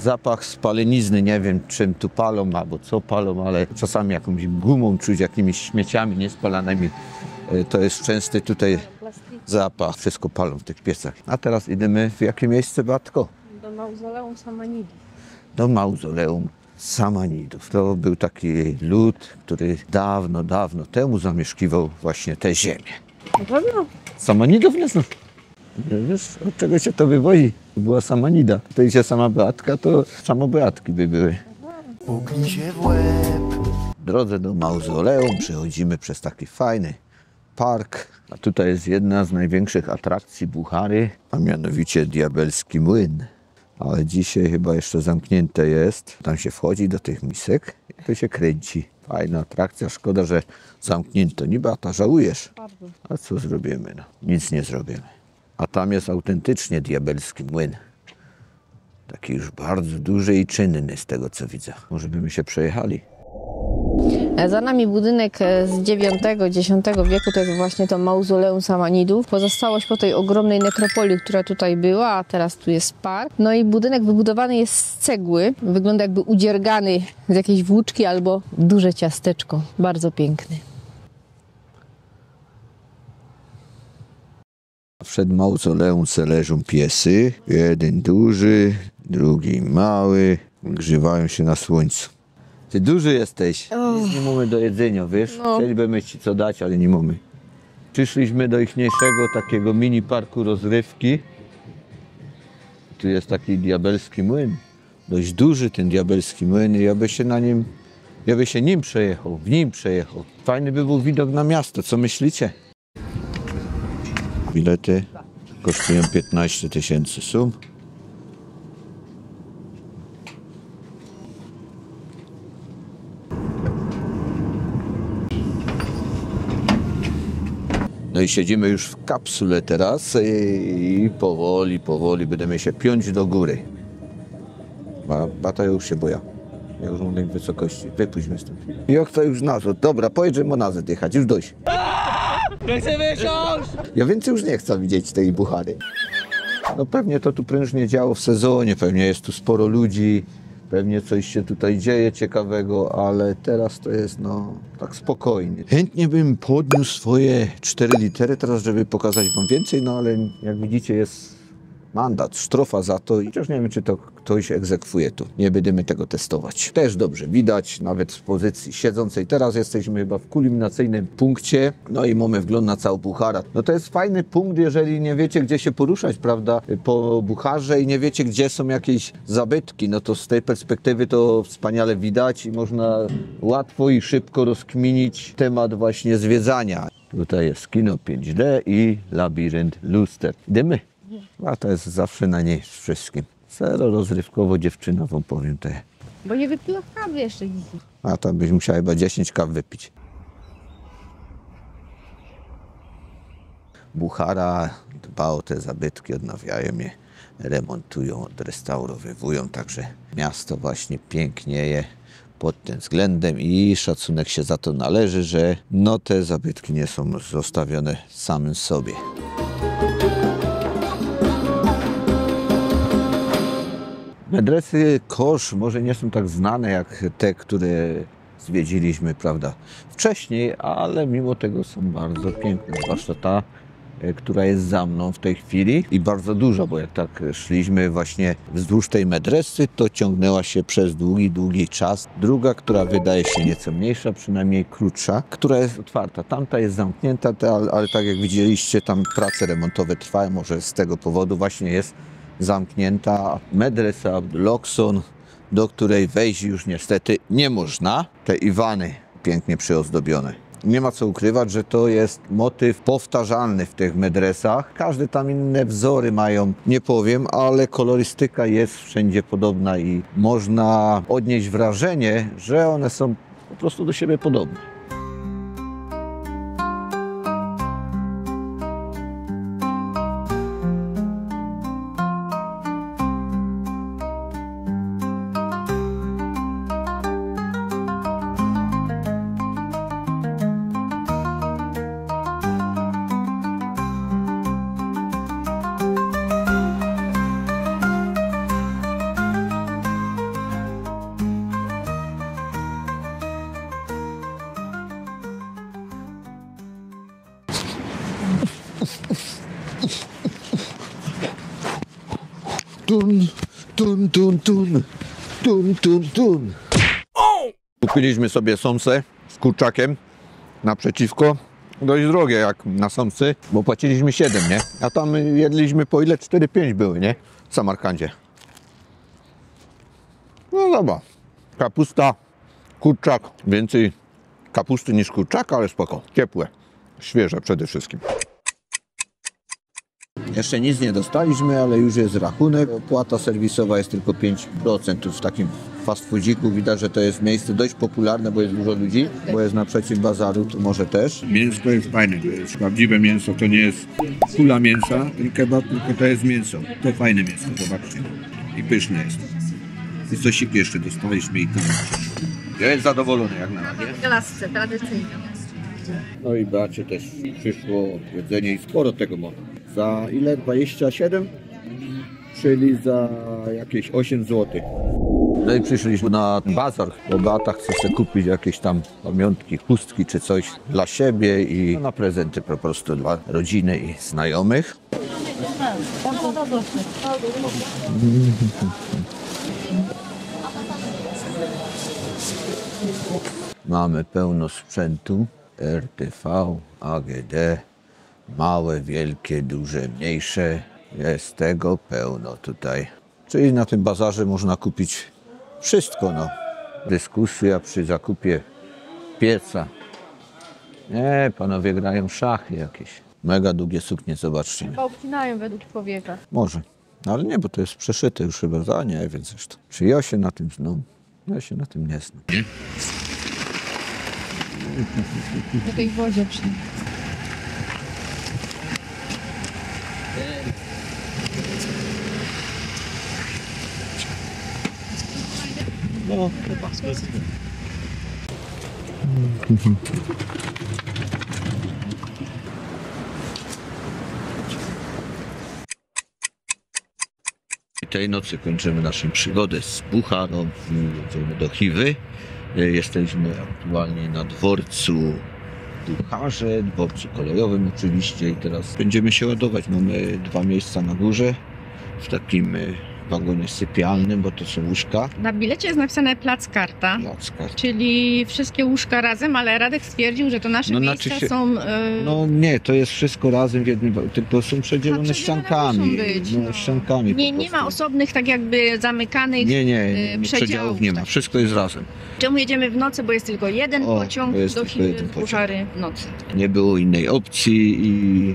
[SPEAKER 1] zapach spalenizny. Nie wiem, czym tu palą albo co palą, ale czasami jakąś gumą czuć, jakimiś śmieciami niespalanymi. To jest częsty tutaj zapach. Wszystko palą w tych piecach. A teraz idziemy w jakie miejsce, Batko?
[SPEAKER 2] Do mauzoleum Samanidów.
[SPEAKER 1] Do mauzoleum Samanidów. To był taki lud, który dawno, dawno temu zamieszkiwał właśnie tę ziemię.
[SPEAKER 2] Na pewno?
[SPEAKER 1] Samanidów nie znam. Nie wiesz, od czego się to wywodzi? Była Samanida. Tutaj się sama Beatka, to samobeatki by były.
[SPEAKER 11] Puknij się w łeb.
[SPEAKER 1] W drodze do mauzoleum przechodzimy przez taki fajny park. A tutaj jest jedna z największych atrakcji Buchary, a mianowicie Diabelski Młyn. Ale dzisiaj chyba jeszcze zamknięte jest. Tam się wchodzi do tych misek i to się kręci. Fajna atrakcja, szkoda, że zamknięto. Niby, a to żałujesz. A co zrobimy? No, nic nie zrobimy. A tam jest autentycznie Diabelski Młyn. Taki już bardzo duży i czynny z tego, co widzę. Może byśmy się przejechali.
[SPEAKER 9] Za nami budynek z IX-X wieku, to jest właśnie to mauzoleum Samanidów. Pozostałość po tej ogromnej nekropolii, która tutaj była, a teraz tu jest park. No i budynek wybudowany jest z cegły. Wygląda jakby udziergany z jakiejś włóczki albo duże ciasteczko. Bardzo piękny.
[SPEAKER 1] Przed mauzoleum se leżą piesy. Jeden duży, drugi mały. Grzewają się na słońcu. Ty duży jesteś. Nic nie mamy do jedzenia, wiesz?
[SPEAKER 2] No.
[SPEAKER 1] Chcielibyśmy ci co dać, ale nie mamy. Przyszliśmy do ichniejszego takiego mini parku rozrywki. Tu jest taki diabelski młyn. Dość duży ten diabelski młyn i ja by się nim przejechał, w nim przejechał. Fajny by był widok na miasto, co myślicie? Bilety kosztują 15 000 sum. No i siedzimy już w kapsule teraz i powoli będziemy się piąć do góry. Bata już się boja. Ja już mam lęk wysokości. Wypuść mnie stąd. Jak to już nazad? Dobra, pojedziemy nazad jechać, już dość. Ja więcej już nie chcę widzieć tej Buchary. No pewnie to tu prężnie działo w sezonie, pewnie jest tu sporo ludzi, pewnie coś się tutaj dzieje ciekawego, ale teraz to jest no tak spokojnie. Chętnie bym podniósł swoje 4 litery teraz, żeby pokazać wam więcej, no ale jak widzicie jest mandat, sztrofa za to i chociaż nie wiem, czy to ktoś egzekwuje tu. Nie będziemy tego testować. Też dobrze widać, nawet z pozycji siedzącej. Teraz jesteśmy chyba w kulminacyjnym punkcie, no i mamy wgląd na całą Bucharę. No to jest fajny punkt, jeżeli nie wiecie, gdzie się poruszać, prawda, po Bucharze i nie wiecie, gdzie są jakieś zabytki, no to z tej perspektywy to wspaniale widać i można łatwo i szybko rozkminić temat właśnie zwiedzania. Tutaj jest kino 5D i labirynt luster. Idziemy? A to jest zawsze na niej z wszystkim. Zero rozrywkowo dziewczyna wam powiem te.
[SPEAKER 9] Bo nie wypiła kawy jeszcze dzisiaj.
[SPEAKER 1] A tam byś musiała chyba 10 kaw wypić. Buchara dba o te zabytki, odnawiają je, remontują, odrestaurowywują, także miasto właśnie pięknieje pod tym względem i szacunek się za to należy, że no te zabytki nie są zostawione samym sobie. Medresy Kosz może nie są tak znane jak te, które zwiedziliśmy, prawda, wcześniej, ale mimo tego są bardzo piękne, zwłaszcza ta, która jest za mną w tej chwili i bardzo duża, bo jak tak szliśmy właśnie wzdłuż tej medresy, to ciągnęła się przez długi czas. Druga, która wydaje się nieco mniejsza, przynajmniej krótsza, która jest otwarta. Tamta jest zamknięta, ale tak jak widzieliście, tam prace remontowe trwają, może z tego powodu właśnie jest zamknięta. Medresa Lokson, do której wejść już niestety nie można. Te Iwany pięknie przyozdobione. Nie ma co ukrywać, że to jest motyw powtarzalny w tych medresach. Każde tam inne wzory mają, nie powiem, ale kolorystyka jest wszędzie podobna i można odnieść wrażenie, że one są po prostu do siebie podobne. Tun. Kupiliśmy sobie somsę z kurczakiem naprzeciwko. Dość drogie jak na somsy, bo płaciliśmy 7, nie? A tam jedliśmy po ile? 4-5 były, nie? W Samarkandzie. No dobra. Kapusta, kurczak. Więcej kapusty niż kurczaka, ale spoko. Ciepłe, świeże przede wszystkim. Jeszcze nic nie dostaliśmy, ale już jest rachunek. Opłata serwisowa jest tylko 5%. Tu w takim fast foodziku widać, że to jest miejsce dość popularne, bo jest dużo ludzi, bo jest naprzeciw bazaru, to może też. Mięsko jest fajne, to jest prawdziwe mięso, to nie jest kula mięsa, ten kebab, tylko to jest mięso. To fajne mięso, zobaczcie. I pyszne jest. I sosiki jeszcze dostaliśmy i kebab. Ja jest zadowolony jak na razie.
[SPEAKER 9] W lasce, tradycyjnie.
[SPEAKER 1] No i bracie też przyszło jedzenie i sporo tego mamy. Za ile? 27? Czyli za jakieś 8 zł. No i przyszliśmy na bazar, bo Beata chce sobie kupić jakieś tam pamiątki, chustki czy coś dla siebie i na prezenty po prostu dla rodziny i znajomych. Mamy pełno sprzętu, RTV, AGD, małe, wielkie, duże, mniejsze. Jest tego pełno tutaj. Czyli na tym bazarze można kupić wszystko, no. Dyskusja przy zakupie pieca. Nie, panowie grają szachy jakieś. Mega długie suknie, zobaczcie.
[SPEAKER 9] Chyba obcinają według człowieka.
[SPEAKER 1] Może. No ale nie, bo to jest przeszyte już chyba za nie, więc zresztą. Czy ja się na tym znam? Ja się na tym nie znam.
[SPEAKER 9] W tej wodzie przynajmniej.
[SPEAKER 4] No, chyba
[SPEAKER 1] Tej nocy kończymy naszą przygodę z Bucharą, jedziemy do Chiwy. Jesteśmy aktualnie na dworcu w Bucharze, dworcu kolejowym oczywiście i teraz będziemy się ładować. Mamy 2 miejsca na górze w takim wagonie sypialnym, bo to są łóżka.
[SPEAKER 8] Na bilecie jest napisane plac karta,
[SPEAKER 1] Placka.
[SPEAKER 8] czyli wszystkie łóżka razem, ale Radek stwierdził, że to nasze
[SPEAKER 1] No,
[SPEAKER 8] miejsca
[SPEAKER 1] znaczy się-
[SPEAKER 8] są...
[SPEAKER 1] No nie, to jest wszystko razem w jednym, tylko są przedzielone
[SPEAKER 8] przedzielone
[SPEAKER 1] ściankami.
[SPEAKER 8] muszą być,
[SPEAKER 1] No, ściankami po
[SPEAKER 8] nie ma
[SPEAKER 1] prostu.
[SPEAKER 8] osobnych tak jakby zamykanych
[SPEAKER 1] Nie,
[SPEAKER 8] przedziałów.
[SPEAKER 1] przedziałów nie ma, wszystko jest razem.
[SPEAKER 8] Czemu jedziemy w nocy, bo jest tylko jeden
[SPEAKER 1] O,
[SPEAKER 8] pociąg
[SPEAKER 1] bo jest
[SPEAKER 8] do
[SPEAKER 1] tylko
[SPEAKER 8] Chin
[SPEAKER 1] jeden
[SPEAKER 8] z Buchary w nocy.
[SPEAKER 1] Nie było innej opcji i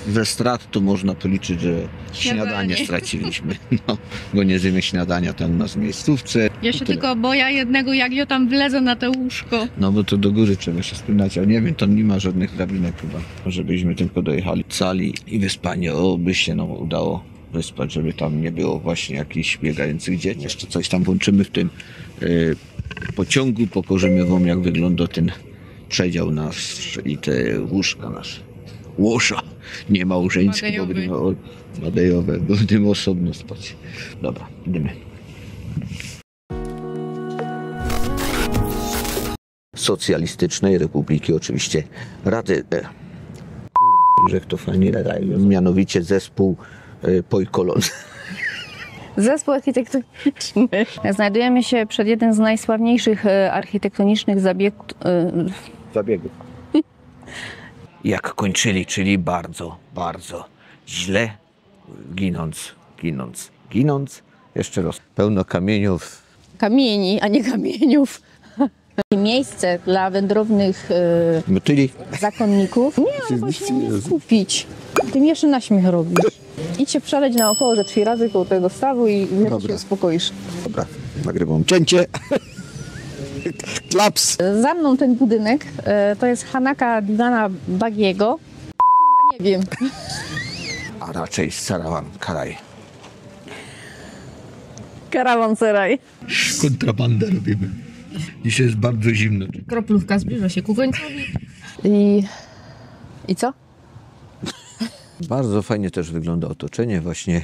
[SPEAKER 1] ze strat to można policzyć, że śniadanie straciliśmy. No, bo nie zjemy śniadania tam u nas w miejscówce.
[SPEAKER 8] Ja się
[SPEAKER 1] To tyle.
[SPEAKER 8] tylko boję jednego, jak ja tam wlezę na to łóżko.
[SPEAKER 1] No bo to do góry trzeba się spinać, ale nie wiem, tam nie ma żadnych drabinek chyba. Żebyśmy tylko dojechali do sali i wyspanie, by się nam udało wyspać, żeby tam nie było właśnie jakichś biegających dzieci. Jeszcze coś tam włączymy w tym pociągu, pokażemy wam, jak wygląda ten przedział nasz i te łóżka nasze. Łosza, nie małżeńskie, bo będziemy madejowe, bo będziemy osobno spać. Dobra, idziemy. Socjalistycznej Republiki oczywiście Rady, że to fajnie nadają, mianowicie zespół Pojkolon.
[SPEAKER 2] Zespół architektoniczny. Znajdujemy się przed jednym z najsławniejszych architektonicznych
[SPEAKER 1] Zabiegów. Jak kończyli, czyli bardzo, bardzo źle, ginąc. Jeszcze raz. Pełno kamieniów.
[SPEAKER 9] Kamieni, a nie kamieniów. Miejsce dla wędrownych
[SPEAKER 1] Motyli.
[SPEAKER 9] zakonników. Nie, ale właśnie nie skupić. Ty mi jeszcze na śmiech robisz. Idź się przeleć naokoło ze 3 razy koło tego stawu i się uspokoisz.
[SPEAKER 1] Dobra, nagrywam cięcie. Klaps.
[SPEAKER 9] Za mną ten budynek to jest Hanaka Divana Bagiego. Kurwa, nie wiem.
[SPEAKER 1] A raczej Sarawan Karaj.
[SPEAKER 9] Karawanseraj.
[SPEAKER 1] Kontrabandę robimy. Dzisiaj jest bardzo zimno.
[SPEAKER 8] Kroplówka zbliża się ku końcowi.
[SPEAKER 9] I co?
[SPEAKER 1] Bardzo fajnie też wygląda otoczenie właśnie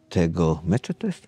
[SPEAKER 1] tego meczu to jest.